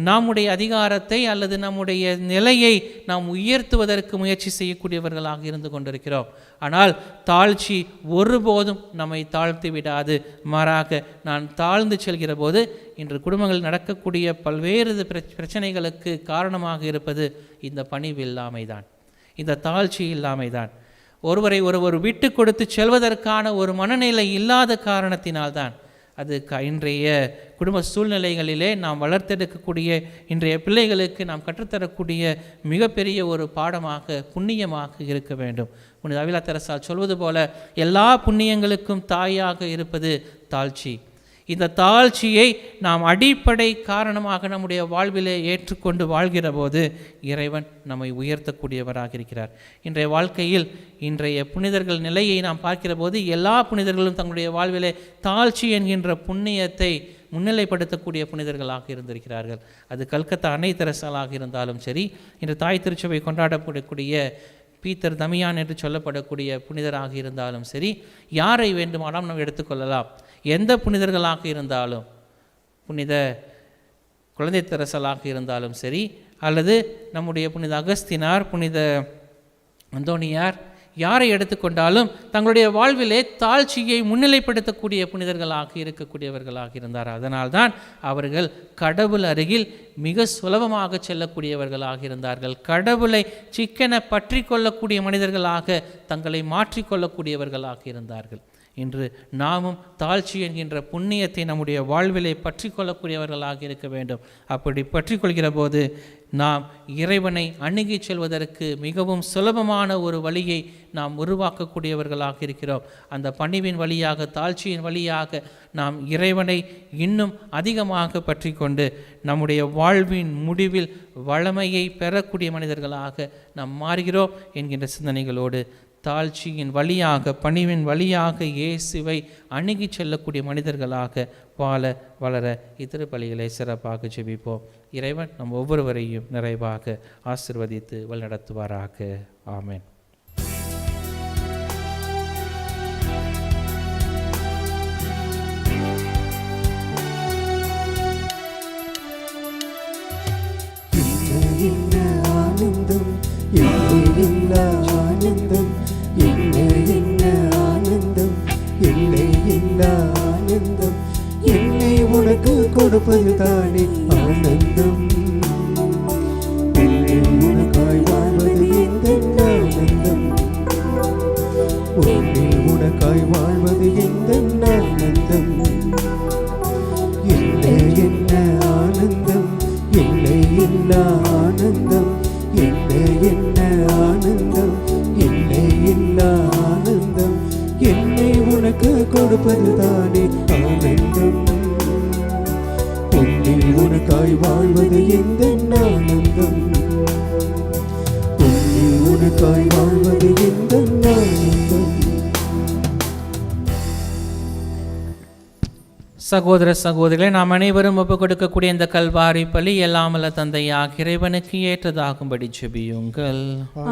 நம்முடைய அதிகாரத்தை அல்லது நம்முடைய நிலையை நாம் உயர்த்துவதற்கு முயற்சி செய்யக்கூடியவர்களாக இருந்து கொண்டிருக்கிறோம். ஆனால் தாழ்ச்சி ஒருபோதும் நம்மை தாழ்த்தி விடாது. மாறாக நான் தாழ்ந்து செல்கிற போது இன்று குடும்பங்கள் நடக்கக்கூடிய பல்வேறு பிரச்சனைகளுக்கு காரணமாக இருப்பது இந்த பணிவு இல்லாமைதான், இந்த தாழ்ச்சி இல்லாமைதான். ஒருவரை ஒருவர் விட்டு கொடுத்து செல்வதற்கான ஒரு மனநிலை இல்லாத காரணத்தினால்தான் அது இன்றைய குடும்ப சூழ்நிலைகளிலே நாம் வளர்த்தெடுக்கக்கூடிய இன்றைய பிள்ளைகளுக்கு நாம் கற்றுத்தரக்கூடிய மிகப்பெரிய ஒரு பாடமாக, புண்ணியமாக இருக்க வேண்டும். புனித அவிலா தெரசால் சொல்வது போல எல்லா புண்ணியங்களுக்கும் தாயாக இருப்பது தாழ்ச்சி. இந்த தாழ்ச்சியை நாம் அடிப்படை காரணமாக நம்முடைய வாழ்விலே ஏற்றுக்கொண்டு வாழ்கிற போது இறைவன் நம்மை உயர்த்தக்கூடியவராக இருக்கிறார். இன்றைய வாழ்க்கையில் இன்றைய புனிதர்கள் நிலையை நாம் பார்க்கிற போது எல்லா புனிதர்களும் தங்களுடைய வாழ்விலே தாழ்ச்சி என்கின்ற புண்ணியத்தை முன்னிலைப்படுத்தக்கூடிய புனிதர்களாக இருந்திருக்கிறார்கள். அது கல்கத்தா அன்னை தெரசாலாக இருந்தாலும் சரி, இன்று தாய் திருச்சபை கொண்டாடப்படக்கூடிய பீத்தர் தமியான் என்று சொல்லப்படக்கூடிய புனிதராக இருந்தாலும் சரி, யாரை வேண்டுமானாலும் நாம் எடுத்துக்கொள்ளலாம். எந்த புனிதர்களாக இருந்தாலும், புனித குழந்தை தெரசலாக இருந்தாலும் சரி, அல்லது நம்முடைய புனித அகஸ்தினார், புனித அந்தோனியார், யாரை எடுத்துக்கொண்டாலும் தங்களுடைய வாழ்விலே தாழ்ச்சியை முன்னிலைப்படுத்தக்கூடிய புனிதர்களாக இருக்கக்கூடியவர்களாக இருந்தார். அதனால்தான் அவர்கள் கடவுள் அருகில் மிக சுலபமாக செல்லக்கூடியவர்களாக இருந்தார்கள். கடவுளை சிக்கென பற்றி கொள்ளக்கூடிய மனிதர்களாக தங்களை மாற்றிக்கொள்ளக்கூடியவர்களாக இருந்தார்கள். இன்று நாமும் தாழ்ச்சி என்கின்ற புண்ணியத்தை நம்முடைய வாழ்விலை பற்றி கொள்ளக்கூடியவர்களாக இருக்க வேண்டும். அப்படி பற்றி கொள்கிற போது நாம் இறைவனை அணுகி செல்வதற்கு மிகவும் சுலபமான ஒரு வழியை நாம் உருவாக்கக்கூடியவர்களாக இருக்கிறோம். அந்த பணிவின் வழியாக, தாழ்ச்சியின் வழியாக நாம் இறைவனை இன்னும் அதிகமாக பற்றி கொண்டு நம்முடைய வாழ்வின் முடிவில் வளமையை பெறக்கூடிய மனிதர்களாக நாம் மாறுகிறோம் என்கின்ற சிந்தனைகளோடு தாழ்ச்சியின் வழியாக, பணிவின் வழியாக இயேசுவை அணுகி செல்லக்கூடிய மனிதர்களாக வாழ வளர இத்திருப்பலிகளை சிறப்பாக ஜெபிப்போம். இறைவன் நம் ஒவ்வொருவரையும் நிறைவாக ஆசிர்வதித்து வழிநடத்துவாராக. ஆமென். என்னை உனக்கு கொடுப்பது தானே ஆனந்தம். உனக்காய் வாழ்வது எந்த ஆனந்தம். உனக்காய் வாழ்வது எந்த ஆனந்தம். இல்லை என்ன ஆனந்தம், இல்லை இல்லா ஆனந்தம். இல்லை என்ன ஆனந்தம், இல்லை இல்லா ஆனந்தம். என்னை உனக்கு கொடுப்பது தானே ஆனந்தம். உன்னில் உனக்காய் வாழ்வது எந்த ஆனந்தம். உன்னில் உனக்காய் வாழ்வது எந்த ஆனந்தம். சகோதர சகோதரிகளை நாம் அனைவரும் ஒப்புக் கொடுக்கக்கூடிய இந்த கல்வாரி பலி எல்லாமல்ல தந்தையாக இறைவனுக்கு ஏற்றதாகும்படி ஜெபியுங்கள்.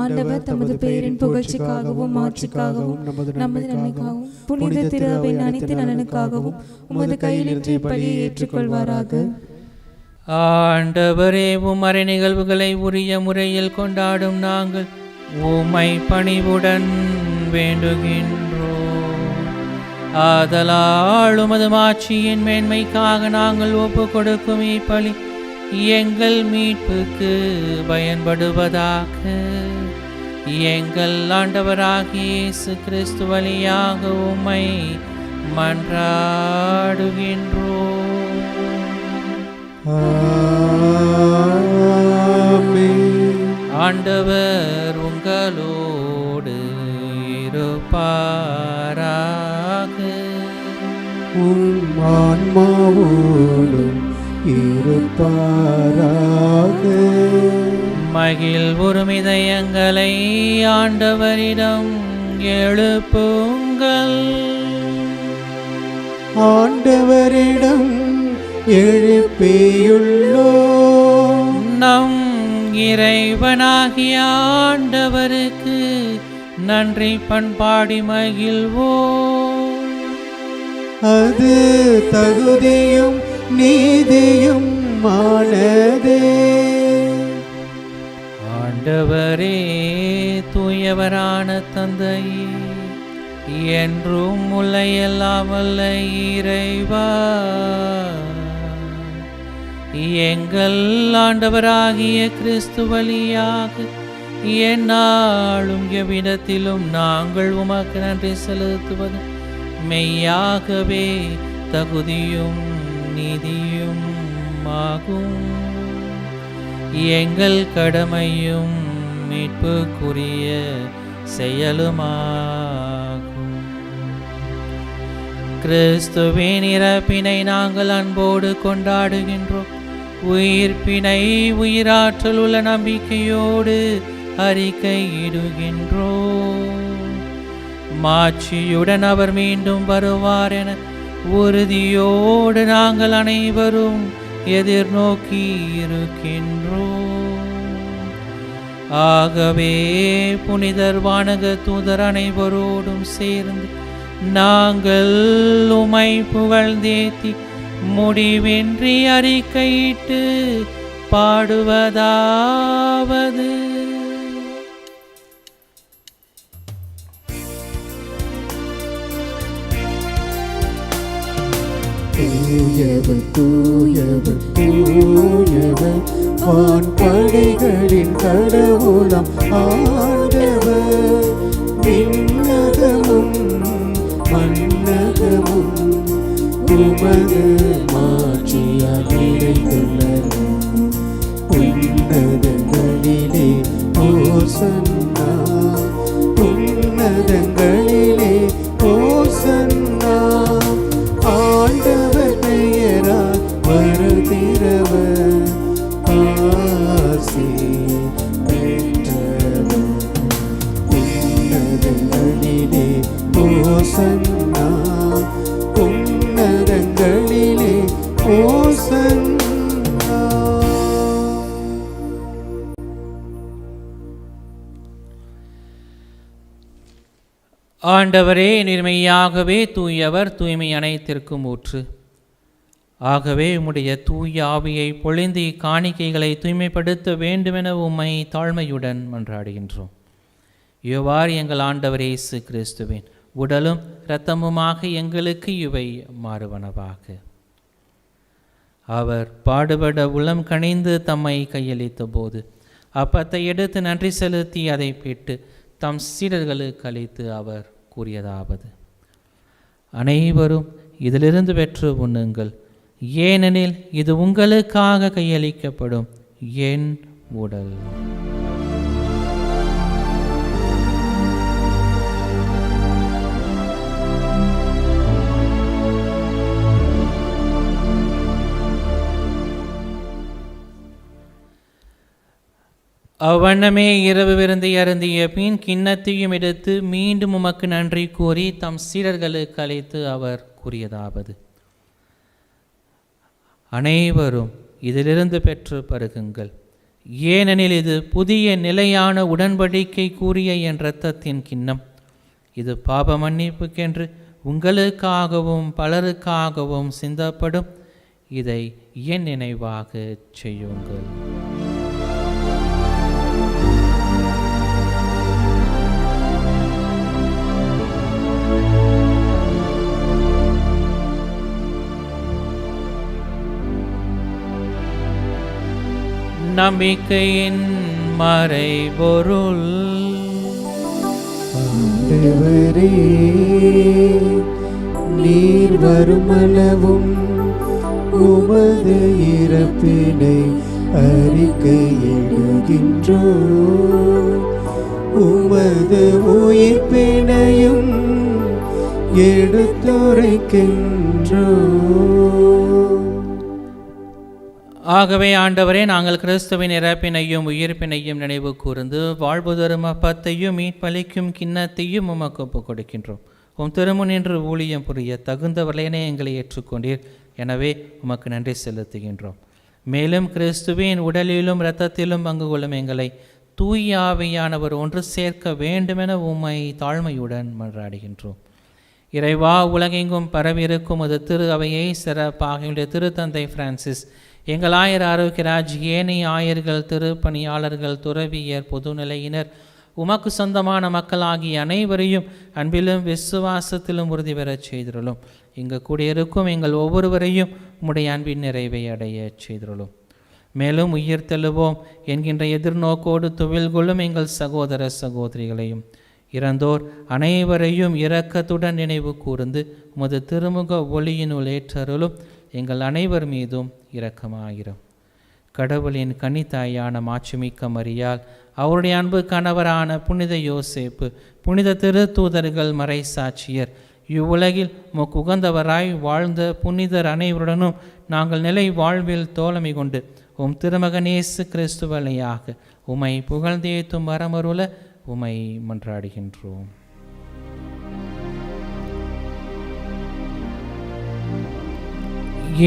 ஆண்டவர் தமது பெயரின் புகழ்ச்சிக்காகவும் மாட்சிக்காகவும் நமது நன்மைக்காகவும் புனித திரு அவையின் அனைத்து நலனுக்காகவும் உமது கையில் இன்றைய பலியை ஏற்றுக்கொள்வாராக. ஆண்டவரே, உமறை நிகழ்வுகளை உரிய முறையில் கொண்டாடும் நாங்கள் உம்மை பணிவுடன் வேண்டுகின்றோம். ஆதலால் உமது மாட்சியின் மேன்மைக்காக நாங்கள் ஒப்பு கொடுக்கும் இப்பலி எங்கள் மீட்புக்கு பயன்படுவதாக. எங்கள் ஆண்டவராகிய இயேசு கிறிஸ்து வழியாக உம்மை மன்றாடுகின்றோம். ஆண்டவர் உங்களோடு இருப்பாராக. உம் ஆன்மாவோடும் இருப்பாராக. மகிழ்வுறும் இதயங்களை ஆண்டவரிடம் எழுப்புங்கள். ஆண்டவரிடம் எழுப்பியுள்ளோம். நம் இறைவனாகிய ஆண்டவருக்கு நன்றி பண்பாடி மகிழ்வோம். அது தகுதியும் நீதியும் ஆனதே. ஆண்டவரே, தூயவரான தந்தையே, என்றும் முல்லையெல்லாம் வல்ல இறைவா, எங்கள் ஆண்டவராகிய கிறிஸ்து வழியாக எந்நாளும் எவ்விடத்திலும் நாங்கள் உமக்கு நன்றி செலுத்துவது மெய்யாகவே தகுதியும் நீதியும் ஆகும். எங்கள் கடமையும் மீட்புக்குரிய செயலுமாகும். கிறிஸ்துவின் இறப்பினை நாங்கள் அன்போடு கொண்டாடுகின்றோம். உயிர்ப்பினை உயிராற்றல் உள்ள நம்பிக்கையோடு அறிக்கையிடுகின்றோம். மாட்சியுடன் அவர் மீண்டும் வருவார் என உறுதியோடு நாங்கள் அனைவரும் எதிர்நோக்கி இருக்கின்றோம். ஆகவே புனிதர் வானக தூதர் அனைவரோடும் சேர்ந்து நாங்கள் உம்மை புகழ்ந்தேத்தி முடிவின்றி அறிக்கையிட்டு பாடுவதாவது: தூயவர் தூயவர் தூயவர் வான்படைகளின் கடவுளம் ஆண்டவர். விண்ணகமும் மண்ணகமும் உமது மாட்சியால் நிறைந்துள்ளன. உன்னதங்களிலே ஓசன்னா, உன்னதங்களிலே ஓசன்னா. ஆண்டவர் பெயரால் வருகிறவர் ஆசி பெற்றவர். உன்னதங்களிலே ஓசன்னா, உன்னதங்களிலே ஓசன்னா. ஆண்டவரே, நிர்மையாகவே தூயவர், தூய்மை அனைத்திற்கும் ஊற்று. ஆகவே உம்முடைய தூய ஆவியை பொழிந்து காணிக்கைகளை தூய்மைப்படுத்த வேண்டுமென உம்மை தாழ்மையுடன் மன்றாடுகின்றோம். இவ்வாறு எங்கள் ஆண்டவர் இயேசு கிறிஸ்துவின் உடலும் இரத்தமுமாக எங்களுக்கு இவை மாறுவனவாக. அவர் பாடுபட உளம் கனிந்து தம்மை கையளித்த போது அப்பத்தை எடுத்து நன்றி செலுத்தி அதை பெற்று தம் சீடர்களுக்கு அளித்து அவர் கூறியதாவது: அனைவரும் இதிலிருந்து பெற்று உண்ணுங்கள், ஏனெனில் இது உங்களுக்காக கையளிக்கப்படும் என் உடல். அவ்வண்ணமே இரவு விருந்தை அருந்திய பின் கிண்ணத்தையும் எடுத்து மீண்டும் உமக்கு நன்றி கூறி தம் சீடர்களுக்கு அழைத்து அவர் கூறியதாவது: அனைவரும் இதிலிருந்து பெற்று பருகுங்கள், ஏனெனில் இது புதிய நிலையான உடன்படிக்கை கூறிய என் இரத்தத்தின் கிண்ணம். இது பாப மன்னிப்புக்கென்று உங்களுக்காகவும் பலருக்காகவும் சிந்தப்படும். இதை என் நினைவாக செய்யுங்கள். நம்பிக்கையின் மறைபொருள். ஆண்டவரே, நீர் வருமளவும் உமது இறப்பினை அறிக்கையிடுகின்றோம், உமது உயிர்ப்பினையும் எடுத்துரைக்கின்றோம். ஆகவே ஆண்டவரே, நாங்கள் கிறிஸ்துவின் இறப்பினையும் உயிர்ப்பினையும் நினைவு கூர்ந்து வாழ்வு தரும் அப்பத்தையும் மீட்பளிக்கும் கிண்ணத்தையும் உமக்கு ஒப்புக் கொடுக்கின்றோம். உம் திருமுன் நின்று ஊழியம் புரிய தகுந்தவர்களென எங்களை ஏற்றுக்கொண்டீர். எனவே உமக்கு நன்றி செலுத்துகின்றோம். மேலும் கிறிஸ்துவின் உடலிலும் இரத்தத்திலும் பங்கு கொள்ளும் எங்களை தூய ஆவியானவர் ஒன்று சேர்க்க வேண்டுமென உம்மை தாழ்மையுடன் மன்றாடுகின்றோம். இறைவா, உலகெங்கும் பரவியிருக்கும் அது திரு அவையை சிறப்பாக திருத்தந்தை பிரான்சிஸ், எங்கள் ஆயர் ஆரோக்கியராஜ், ஏனைய ஆயர்கள், திருப்பணியாளர்கள், துறவியர், பொதுநிலையினர், உமக்கு சொந்தமான மக்களாகிய அனைவரையும் அன்பிலும் விசுவாசத்திலும் உறுதி பெறச் செய்திருளும். இங்கு கூடியிருக்கும் எங்கள் ஒவ்வொருவரையும் உம்முடைய அன்பின் நிறைவை அடைய செய்திருளும். மேலும் உயிர் தெழுவோம் என்கின்ற எதிர்நோக்கோடு துவில் கொள்ளும் எங்கள் சகோதர சகோதரிகளையும் இறந்தோர் அனைவரையும் இரக்கத்துடன் நினைவு கூர்ந்து உமது திருமுக ஒளியினுள் ஏற்றருளும். எங்கள் அனைவர் மீதும் இரக்கமாயிரும். கடவுளின் கன்னித்தாயான மாட்சிமிக்க மரியாள், அவருடைய அன்பு கணவரான புனித யோசேப்பு, புனித திருத்தூதர்கள், மறை சாட்சியர், இவ்வுலகில் உகந்தவராய் வாழ்ந்த புனிதர் அனைவருடனும் நாங்கள் நிலை வாழ்வில் தோழமை கொண்டு உம் திருமகன் இயேசு கிறிஸ்து வழியாக உம்மை புகழ்ந்தேத்தும் வரமருள உம்மை மன்றாடுகின்றோம்.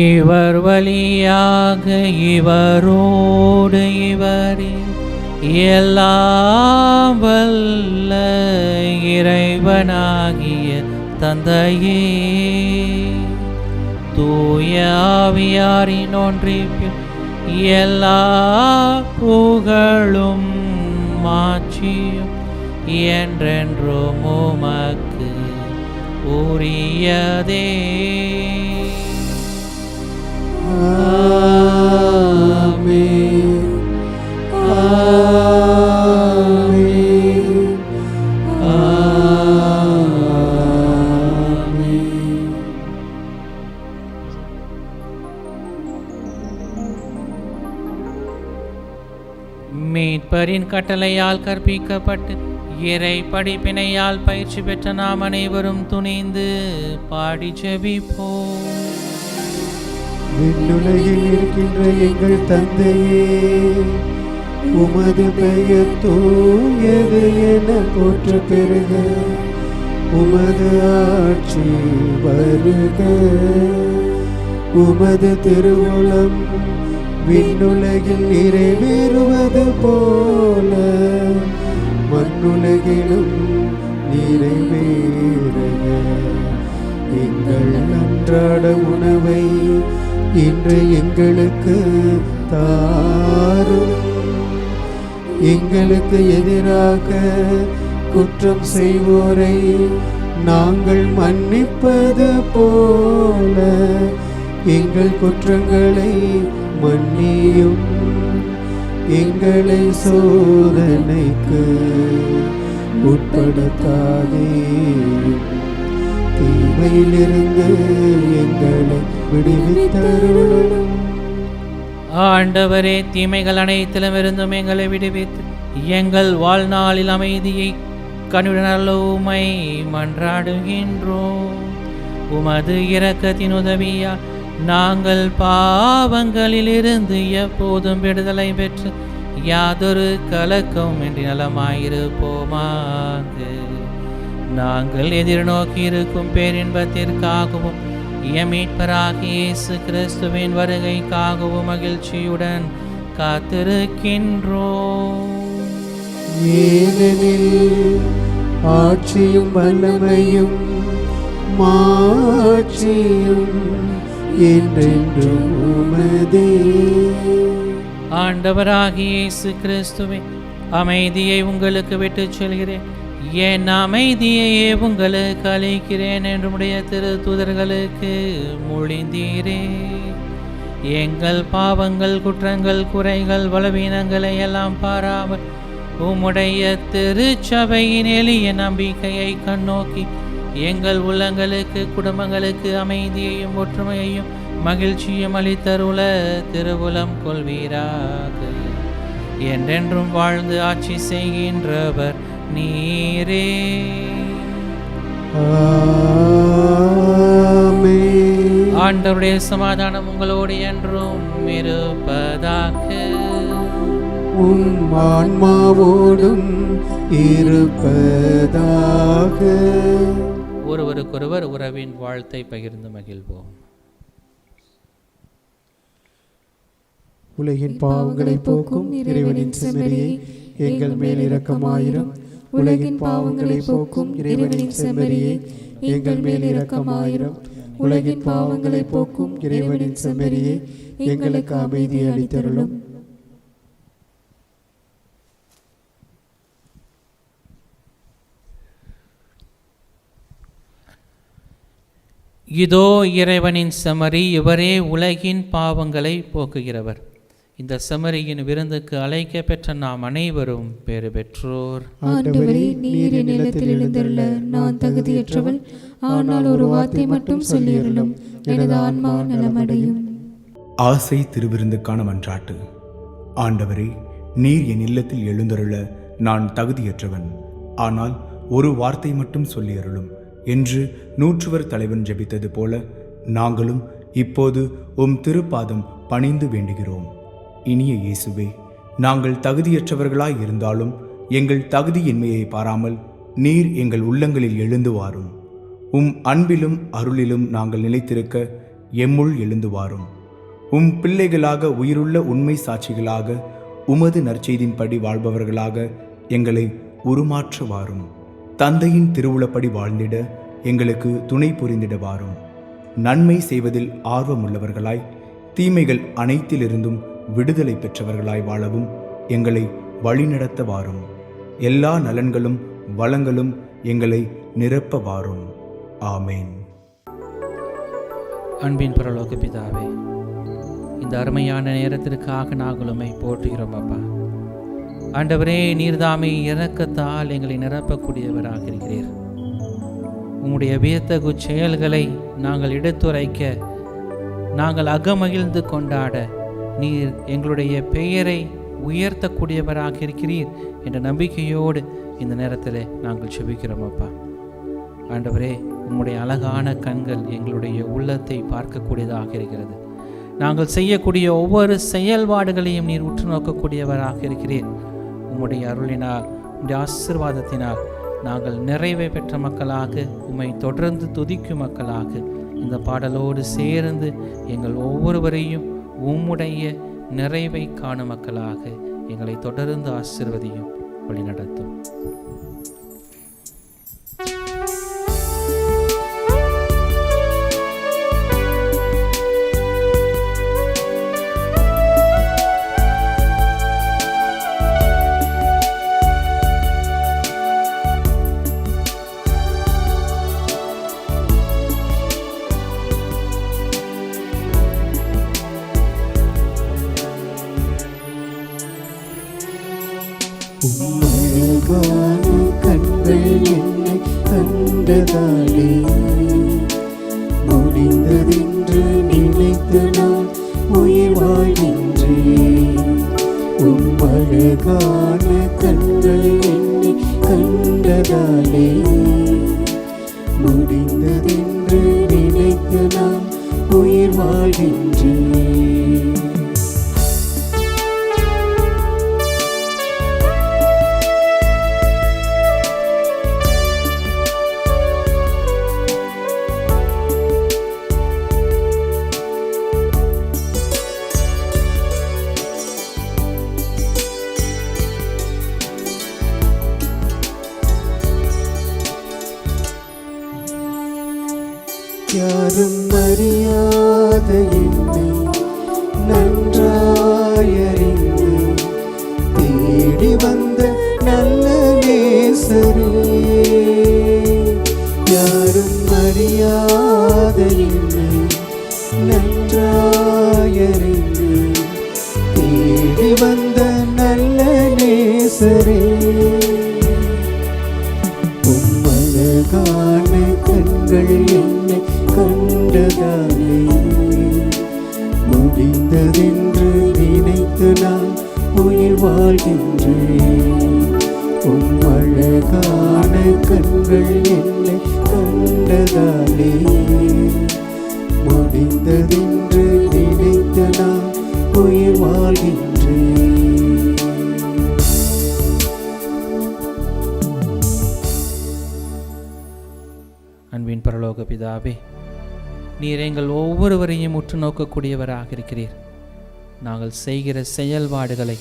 இவர் வழியாக இவரோடு இவரில் எல்லாம் வல்ல இறைவனாகிய தந்தையே, தூய ஆவியாரின் ஒன்றிப்பில் எல்லா புகழும் மாட்சியும் என்றென்றும் உமக்கு உரியதே. ஆமென். ஆமென். ஆமென். மீட்பரின் கட்டளையால் கற்பிக்கப்பட்டு இறை படிப்பினையால் பயிற்சி பெற்ற நாம் அனைவரும் துணிந்து பாடி ஜெபிப்போம். விண்ணுலகில் இருக்கின்ற எங்கள் தந்தையே, உமது பெயர் தூயது என போற்ற பெறுக. உமது ஆட்சி வருக. உமது திருவுளம் விண்ணுலகில் நிறைவேறுவது போல மண்ணுலகிலும் நிறைவேறுக. எங்கள் அன்றாட உணவை இன்று எங்களுக்கு தாரும். எங்களுக்கு எதிராக குற்றம் செய்வோரை நாங்கள் மன்னிப்பது போல எங்கள் குற்றங்களை மன்னியும். எங்களை சோதனைக்கு உட்படுத்தாதேயும். தீமையிலிருந்து எங்களை விடுவித்தருளும். ஆண்டவரே, தீமைகள் அனைத்திலும் இருந்தும் எங்களை விடுவித்து எங்கள் வாழ்நாளில் அமைதியை கனிவுடனருளுமை மன்றாடுகின்றோம். உமது இரக்கத்தின் உதவியால் நாங்கள் பாவங்களிலிருந்து எப்போதும் விடுதலை பெற்று யாதொரு கலக்கமும் இன்றி நலமாயிருப்போமாக. நாங்கள் எதிர்நோக்கி இருக்கும் பேரின்பத்திற்காகவும் மீட்பராகிய இயேசு கிறிஸ்துவின் வருகைக்காகவும் மகிழ்ச்சியுடன் காத்திருக்கின்றோம். ஏனெனில் ஆட்சியும் வல்லமையும் மாட்சியும் என்றென்றும் உமதே. ஆண்டவராகிய இயேசு கிறிஸ்துவே, அமைதியை உங்களுக்கு விட்டுச் செல்கிறேன், என் அமைதியையே உங்களுக்கு அளிக்கிறேன் என்று உடைய திரு தூதர்களுக்கு மொழிந்தீரே. எங்கள் பாவங்கள், குற்றங்கள், குறைகள், பலவீனங்களை எல்லாம் பாராமல் உம்முடைய திருச்சபையின் எளிய நம்பிக்கையை கண்ணோக்கி எங்கள் உள்ளங்களுக்கு, குடும்பங்களுக்கு அமைதியையும் ஒற்றுமையையும் மகிழ்ச்சியும் அளித்தருள திருவுளம் கொள்வீராக. என்றென்றும் வாழ்ந்து ஆட்சி செய்கின்றவர் நீரே. ஆமென். ஆண்டவருடைய சமாதானம் உங்களோடு என்றும் இருப்பதாக. உம் ஆன்மாவோடும் இருப்பதாக. ஒருவருக்கொருவர் உறவின் வாழ்த்தை பகிர்ந்து மகிழ்வோம். உலகின் பாவங்களை போக்கும் இறைவனின் செம்மறியை எங்கள் மேல் இரக்கமாயிரம். உலகின் பாவங்களை போக்கும் இறைவனின் செம்மறியை எங்கள் மேல் இரக்கமாயிரம். உலகின் பாவங்களை போக்கும் இறைவனின் செம்மறியை எங்களுக்கு அமைதியை அளித்தருளும். இதோ இறைவனின் செம்மறி, இவரே உலகின் பாவங்களை போக்குகிறவர். இந்த செம்மறியின் விருந்துக்கு அழைக்க பெற்ற நாம் அனைவரும் பேறு பெற்றோர். ஆண்டவரே, நீர் என் நிலத்தில் எழுந்தருள நான் தகுதியற்றவள். ஆனால் ஒரு வார்த்தை மட்டும் சொல்லியருளும், எனது ஆன்மா நலமடையும். ஆசை திருவிருந்துக்கான மன்றாட்டு. ஆண்டவரே, நீர் என் இல்லத்தில் எழுந்தருள நான் தகுதியற்றவன். ஆனால் ஒரு வார்த்தை மட்டும் சொல்லியருளும் என்று 100 தலைவன் ஜெபித்தது போல நாங்களும் இப்போது உம் திருப்பாதம் பணிந்து வேண்டுகிறோம். இனிய இயேசுவே, நாங்கள் தகுதியற்றவர்களாய் இருந்தாலும் எங்கள் தகுதியின்மையை பாராமல் நீர் எங்கள் உள்ளங்களில் எழுந்து வாரும். உம் அன்பிலும் அருளிலும் நாங்கள் நிலைத்திருக்க எம்முள் எழுந்து வாரும். உம் பிள்ளைகளாக, உயிருள்ள உண்மை சாட்சிகளாக, உமது நற்செய்தின்படி வாழ்பவர்களாக எங்களை உருமாற்ற வாரும். தந்தையின் திருவுளப்படி வாழ்ந்திட எங்களுக்கு துணை புரிந்திட வாரும். நன்மை செய்வதில் ஆர்வமுள்ளவர்களாய், தீமைகள் அனைத்திலிருந்தும் விடுதலை பெற்றவர்களாய் வாழவும் எங்களை வழிநடத்த வாரும். எல்லா நலன்களும் வளங்களும் எங்களை நிரப்ப வாரும். ஆமேன். அன்பின் பரலோக பிதாவே, இந்த அருமையான நேரத்திற்காக நாங்கள் உம்மை போற்றுகிறோம் அப்பா. ஆண்டவரே, நீர்தாமே இரக்கத்தால் எங்களை நிரப்பக்கூடியவராக இருக்கிறீர். உம்முடைய வியத்தகு செயல்களை நாங்கள் எடுத்துரைக்க, நாங்கள் அகமகிழ்ந்து கொண்டாட நீர் எங்களுடைய பெயரை உயர்த்தக்கூடியவராக இருக்கிறீர் என்ற நம்பிக்கையோடு இந்த நேரத்தில் நாங்கள் செபிக்கிறோம் அப்பா. ஆண்டவரே, உம்முடைய அழகான கண்கள் எங்களுடைய உள்ளத்தை பார்க்கக்கூடியதாக இருக்கிறது. நாங்கள் செய்யக்கூடிய ஒவ்வொரு செயல்பாடுகளையும் நீர் உற்று நோக்கக்கூடியவராக இருக்கிறீர். உம்முடைய அருளினால், உம்முடைய ஆசீர்வாதத்தினால் நாங்கள் நிறைவை பெற்ற மக்களாக, உம்மை தொடர்ந்து துதிக்கும் மக்களாக இந்த பாடலோடு சேர்ந்து எங்கள் ஒவ்வொருவரையும் உம்முடைய நிறைவை காணும் மக்களாக எங்களை தொடர்ந்து ஆசீர்வதியும், வழிநடத்தும். அழகான கண்கள் என்னை கண்டதாலே முடிந்ததென்று நினைத்து நான் உயிர் வாழ்கின்றேன். அழகான கண்கள் என்னை கண்டதாலே முடிந்ததென்று நினைத்து நான் உயிர் வாழ்கின்றேன். யாரும் அறியாத என்னை நன்றாயறிந்து தேடி வந்த நல்ல நேசரே. யாரும் அறியாத என்னை நன்றாயறிந்து தேடி வந்த நல்ல நேசரே. அழகான கண்கள் என்னை கண்டதாலே முடிந்ததென்று நினைத்து நான் உயிர் வாழ்கின்றேன். அழகான கண்கள் என்னை கண்டதாலே முடிந்ததென்று நினைத்து நான் உயிர் வாழ்கின்றேன். அன்பின் பரலோக பிதாவே, நீர் எங்கள் ஒவ்வொருவரையும் உற்று நோக்கக்கூடியவராக இருக்கிறீர். நாங்கள் செய்கிற செயல்பாடுகளை,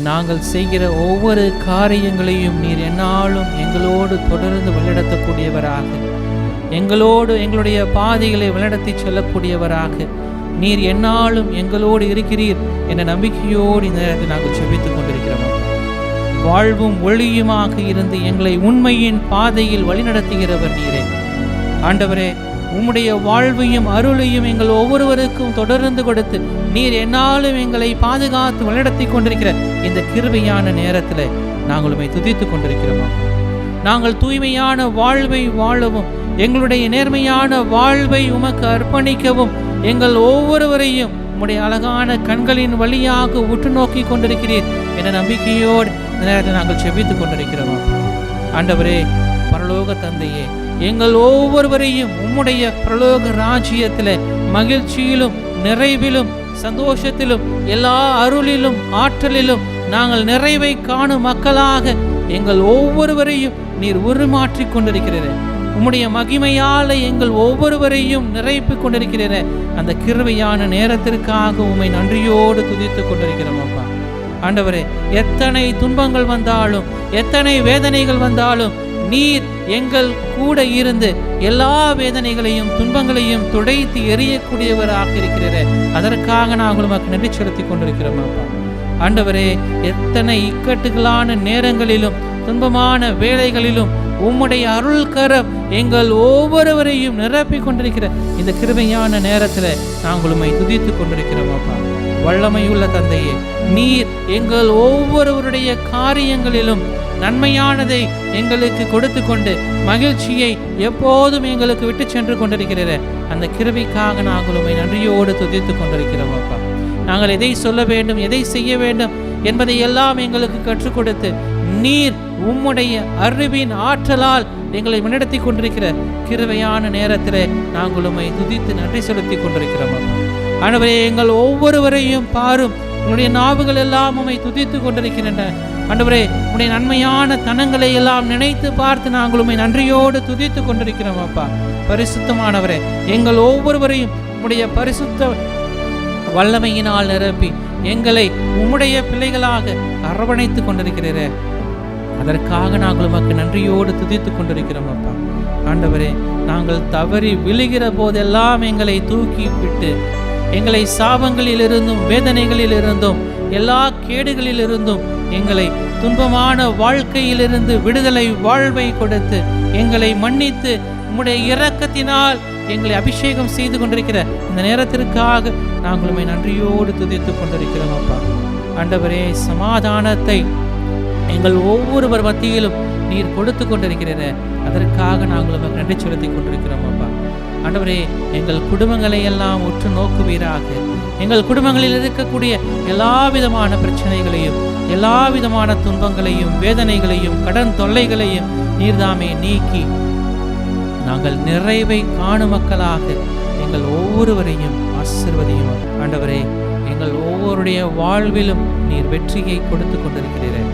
நாங்கள் செய்கிற ஒவ்வொரு காரியங்களையும் நீர் எந்நாளும் எங்களோடு தொடர்ந்து வழிநடத்தக்கூடியவராக, எங்களோடு எங்களுடைய பாதைகளை வழிநடத்தி செல்லக்கூடியவராக நீர் எந்நாளும் எங்களோடு இருக்கிறீர் என்ற நம்பிக்கையோடு இந்த நேரத்தில் நாங்கள் செபித்துக் கொண்டிருக்கிறோம். வாழ்வும் ஒளியுமாக இருந்து எங்களை உண்மையின் பாதையில் வழிநடத்துகிறவர் நீரே. ஆண்டவரே, உம்முடைய வாழ்வையும் அருளையும் எங்கள் ஒவ்வொருவருக்கும் தொடர்ந்து கொடுத்து நீர் எந்நாளும் எங்களை பாதுகாத்து வழிநடத்தி கொண்டிருக்கிற இந்த கிருபையான நேரத்தில் நாங்கள் உம்மை துதித்துக் கொண்டிருக்கிறோம். நாங்கள் தூய்மையான வாழ்வை வாழவும், எங்களுடைய நேர்மையான வாழ்வை உமக்கு அர்ப்பணிக்கவும் எங்கள் ஒவ்வொருவரையும் உம்முடைய அழகான கண்களின் வழியாக உற்று நோக்கி கொண்டிருக்கிறீர் என்ற நம்பிக்கையோடு இந்த நேரத்தில் நாங்கள் செபித்துக் கொண்டிருக்கிறோம். ஆண்டவரே, பரலோக தந்தையே, எங்கள் ஒவ்வொருவரையும் உம்முடைய பரலோக ராஜ்யத்தில் மகிழ்ச்சியிலும் நிறைவிலும் சந்தோஷத்திலும் எல்லா அருளிலும் ஆற்றலிலும் நாங்கள் நிறைவை காணும் மக்களாக எங்கள் ஒவ்வொருவரையும் நீர் உருமாற்றிக் கொண்டிருக்கிறீர். உம்முடைய மகிமையால எங்கள் ஒவ்வொருவரையும் நிறைப்பிக் கொண்டிருக்கிறீர். அந்த கிருபையான நேரத்திற்காக உம்மை நன்றியோடு துதித்துக் கொண்டிருக்கிறோம் அப்பா. ஆண்டவரே, எத்தனை துன்பங்கள் வந்தாலும், எத்தனை வேதனைகள் வந்தாலும் நீர் எங்கள் கூட இருந்து எல்லா வேதனைகளையும் துன்பங்களையும் துடைத்து எறியக்கூடியவராக இருக்கிறீர். அதற்காக நாங்கள் உமக்கு நன்றி செலுத்தி கொண்டிருக்கிறோம் அப்பா. ஆண்டவரே, எத்தனை இக்கட்டுகளான நேரங்களிலும் துன்பமான வேளைகளிலும் உம்முடைய அருள் கரம் எங்கள் ஒவ்வொருவரையும் நிரப்பிக் கொண்டிருக்கிற இந்த கிருபையான நேரத்தில் நாங்கள் உம்மை துதித்துக் கொண்டிருக்கிறோம் அப்பா. வல்லமையுள்ள தந்தையே, நீர் எங்கள் ஒவ்வொருவருடைய காரியங்களிலும் நன்மையானதை எங்களுக்கு கொடுத்து கொண்டு மகிழ்ச்சியை எப்போதும் எங்களுக்கு விட்டு சென்று கொண்டிருக்கிறீர். அந்த கிருபைக்காக நாங்கள் உம்மை நன்றியோடு துதித்துக் கொண்டிருக்கிறோம் அப்பா. நாங்கள் எதை சொல்ல வேண்டும், எதை செய்ய வேண்டும் என்பதை எல்லாம் எங்களுக்கு கற்றுக் கொடுத்து நீர் உம்முடைய அறிவின் ஆற்றலால் எங்களை முன்னெடுத்தி கொண்டிருக்கிற கிருபையான நேரத்தில் நாங்கள் உம்மை துதித்து நன்றி செலுத்தி கொண்டிருக்கிறோம் அப்பா. ஆண்டவரே, எங்கள் ஒவ்வொருவரையும் பாரும், உங்களுடைய நாவுகள் எல்லாம் உம்மை துதித்து கொண்டிருக்கின்றன. ஆண்டவரே, உடைய நன்மையான தனங்களை எல்லாம் நினைத்து பார்த்து நாங்கள் உம்மை நன்றியோடு துதித்து கொண்டிருக்கிறோம் அப்பா. பரிசுத்தமானவரே, எங்கள் ஒவ்வொருவரையும் உம்முடைய பரிசுத்த வல்லமையினால் நிரப்பி எங்களை உம்முடைய பிள்ளைகளாக அரவணைத்து கொண்டிருக்கிறீரே, அதற்காக நாங்கள் உமக்கு நன்றியோடு துதித்து கொண்டிருக்கிறோம் அப்பா. ஆண்டவரே, நாங்கள் தவறி விழுகிற போதெல்லாம் எங்களை தூக்கி விட்டு எங்களை சாபங்களிலிருந்தும் வேதனைகளிலிருந்தும் எல்லா கேடுகளிலிருந்தும் எங்களை துன்பமான வாழ்க்கையிலிருந்து விடுதலை வாழ்வை கொடுத்து எங்களை மன்னித்து உம்முடைய இரக்கத்தினால் எங்களை அபிஷேகம் செய்து கொண்டிருக்கிற இந்த நேரத்திற்காக நாங்கள் உம்மை நன்றியோடு துதித்து கொண்டிருக்கிறோம் அப்பா. ஆண்டவரே, சமாதானத்தை எங்கள் ஒவ்வொருவர் மத்தியிலும் நீர் கொடுத்து கொண்டிருக்கிறீர். அதற்காக நாங்கள் உமக்கு நன்றி செலுத்தி கொண்டிருக்கிறோம் அப்பா. ஆண்டவரே, எங்கள் குடும்பங்களை எல்லாம் உற்று நோக்குவீராக. எங்கள் குடும்பங்களில் இருக்கக்கூடிய எல்லா விதமான பிரச்சனைகளையும் எல்லா விதமான துன்பங்களையும் வேதனைகளையும் கடன் தொல்லைகளையும் நீர்தாமே நீக்கி நாங்கள் நிறைவை காணும் மக்களாக எங்கள் ஒவ்வொருவரையும் ஆசீர்வதியும். ஆண்டவரே, எங்கள் ஒவ்வொருடைய வாழ்விலும் நீர் வெற்றியை கொடுத்து கொண்டிருக்கிறீர்கள்.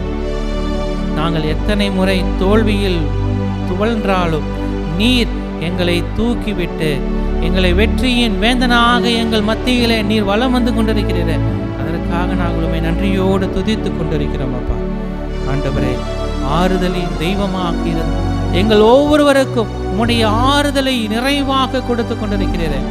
நாங்கள் எத்தனை முறை தோல்வியில் துவழ்ந்தாலும் நீர் எங்களை தூக்கிவிட்டு எங்களை வெற்றியின் வேந்தனாக எங்கள் மத்தியிலே நீர் வலம் வந்து கொண்டிருக்கிறீர்கள். அதற்காக நாங்கள் உம்மை நன்றியோடு துதித்து கொண்டிருக்கிறோம் அப்பா. ஆண்டவரே, ஆறுதலின் தெய்வமாக இருந்து எங்கள் ஒவ்வொருவருக்கும் உம்முடைய ஆறுதலை நிறைவாக கொடுத்து கொண்டிருக்கிறீர்கள்.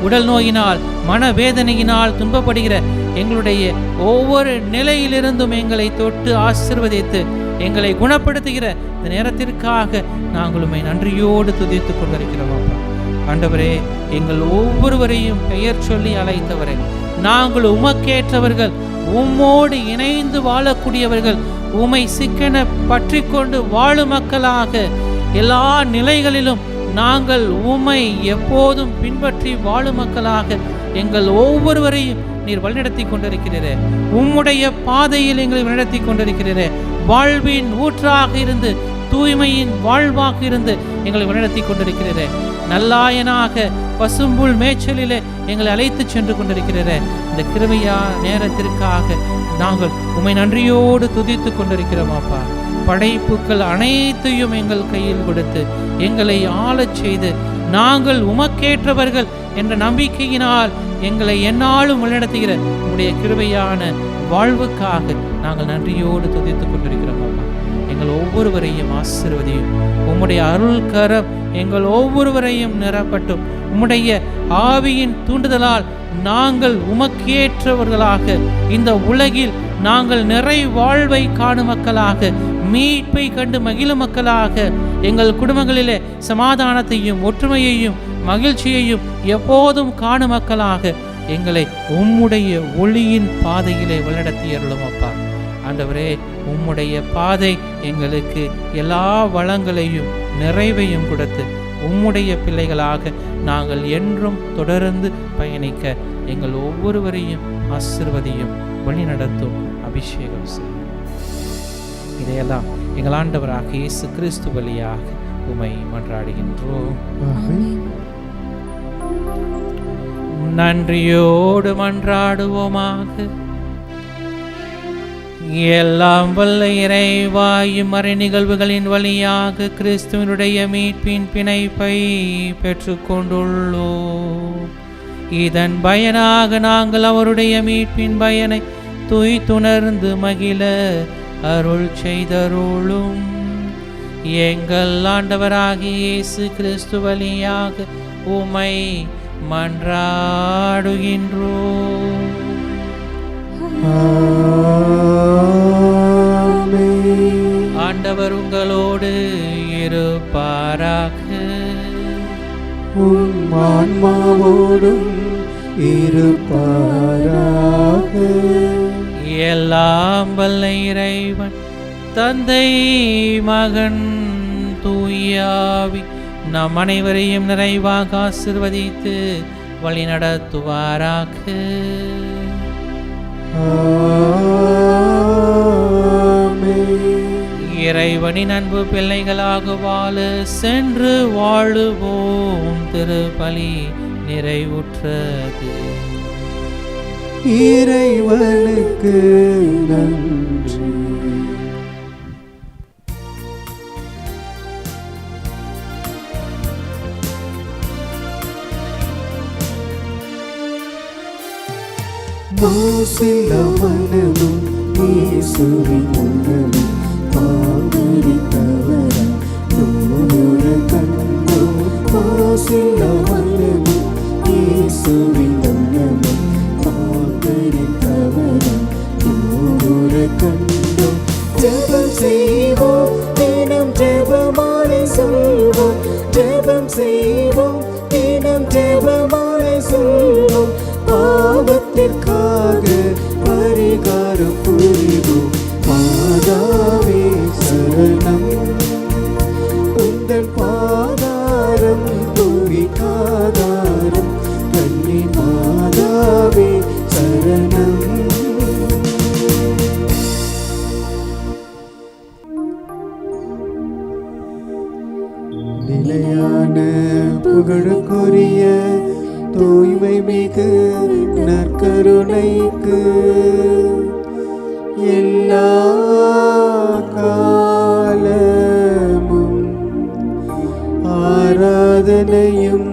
உடல் நோயினால் மனவேதனையினால் துன்பப்படுகிற எங்களுடைய ஒவ்வொரு நிலையிலிருந்தும் எங்களை தொட்டு ஆசீர்வதித்து எங்களை குணப்படுத்துகிற இந்த நேரத்திற்காக நாங்கள் உம்மை நன்றியோடு துதித்து கொண்டிருக்கிறோம் அப்பா. ஆண்டவரே, எங்கள் ஒவ்வொருவரையும் பெயர் சொல்லி அழைத்தவரே, நாங்கள் உமக்கேற்றவர்கள், உம்மோடு இணைந்து வாழக்கூடியவர்கள், உம்மை சிக்கென பற்றி கொண்டு வாழும் மக்களாக எல்லா நிலைகளிலும் நாங்கள் உம்மை எப்போதும் பின்பற்றி வாழும் மக்களாக எங்கள் ஒவ்வொருவரையும் நீர் வழிநடத்தி கொண்டிருக்கிறீரே. உம்முடைய பாதையில் எங்களை வழிநடத்தி கொண்டிருக்கிறீரே. வாழ்வின் ஊற்றாக இருந்து தூய்மையின் வாழ்வாக இருந்து எங்களை வழிநடத்தி கொண்டிருக்கிறீரே. நல்லாயனாக பசும்புல் மேய்ச்சலிலே எங்களை அழைத்து சென்று கொண்டிருக்கிறீரே. இந்த கிருபையா நேரத்திற்காக நாங்கள் உம்மை நன்றியோடு துதித்து கொண்டிருக்கிறோம் அப்பா. படைப்புக்கள் அனைத்தையும் எங்கள் கையில் கொடுத்து எங்களை ஆளச் செய்து நாங்கள் உமக்கேற்றவர்கள் என்ற நம்பிக்கையினால் எங்களை எந்நாளும் வழிநடத்துகிற உம்முடைய கிருபையான வாழ்வுக்காக நாங்கள் நன்றியோடு துதித்துக் கொண்டிருக்கிறோம் அப்பா. எங்கள் ஒவ்வொருவரையும் ஆசீர்வதியும். உம்முடைய அருள் கரம் எங்கள் ஒவ்வொருவரையும் நிரப்பட்டும். உம்முடைய ஆவியின் தூண்டுதலால் நாங்கள் உமக்கேற்றவர்களாக இந்த உலகில் நாங்கள் நிறை வாழ்வை காணும் மக்களாக, மீட்பை கண்டு மகிழும் மக்களாக, எங்கள் குடும்பங்களிலே சமாதானத்தையும் ஒற்றுமையையும் மகிழ்ச்சியையும் எப்போதும் காணும் மக்களாக எங்களை உம்முடைய ஒளியின் பாதையிலே வழிநடத்தி அருளும் அப்பா. ஆண்டவரே, உம்முடைய பாதை எங்களுக்கு எல்லா வளங்களையும் நிறைவையும் கொடுத்து உம்முடைய பிள்ளைகளாக நாங்கள் என்றும் தொடர்ந்து பயணிக்க எங்கள் ஒவ்வொருவரையும் ஆசீர்வதியும், வழி நடத்தும், அபிஷேகம் செய்யும். இதையெல்லாம் எங்கள் ஆண்டவராக இயேசு கிறிஸ்து வழியாக உம்மை மன்றாடுகின்றோம். நன்றியோடு மன்றாடுவோமாக. எல்லாம் வல்ல இறைவாயும் மறை நிகழ்வுகளின் வழியாக கிறிஸ்துவனுடைய மீட்பின் பிணைப்பை பெற்றுக்கொண்டுள்ளோம். இதன் பயனாக நாங்கள் அவருடைய மீட்பின் பயனை துய்த்துணர்ந்து மகிழ அருள் செய்தருளும். எங்கள் ஆண்டவராகிய இயேசு கிறிஸ்து வழியாக உம்மை மன்றாடுகின்றோம். ஆண்டவர் உங்களோடு இருப்பாராக. உம் ஆன்மாவோடும் இருப்பாராக. எல்லாம் வல்ல இறைவன் தந்தை மகன் தூயாவி நம் அனைவரையும் நிறைவாக ஆசிர்வதித்து வழி நடத்துவாராக. இறைவனின் அன்பு பிள்ளைகளாக வாழ சென்று வாழுவோம். திருப்பலி நிறைவுற்றது. இறைவனுக்கு நன்றி. மாசில்லா மனமும் இயேசுவின் உள்ளமும் பாங்கரித்தவராய் நூறு கண்டோம். மாசில்லா மனமும் இயேசுவின் உள்ளமும் பாங்கரித்தவராய் நூறு கண்டோம். ஜெபம் செய்வோம், தினம் ஜெபமாலை சொல்வோம். ஜெபம் செய்வோம், தினம் ஜெபமாலை சொல்வோம். பாவத்திற்காக பரிகாரம் புரிவோம். மாதாவே சரணம், உந்தன் பாதாரம் புவிக்காதாரம். கன்னி மாதாவே சரணம். நிலையான புகழுக்குரிய தூய்மை மிகு நற்கருணைக்கு எல்லா காலமும் ஆராதனையும்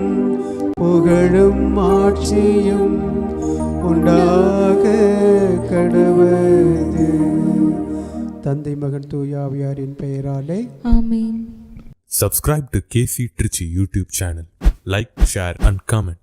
புகழும் ஆட்சியும் உண்டாக கடவது. தந்தை மகன் தூயாவியாரின் பெயராலே ஆமென். Subscribe to KC Trichy YouTube channel. Like, share and comment.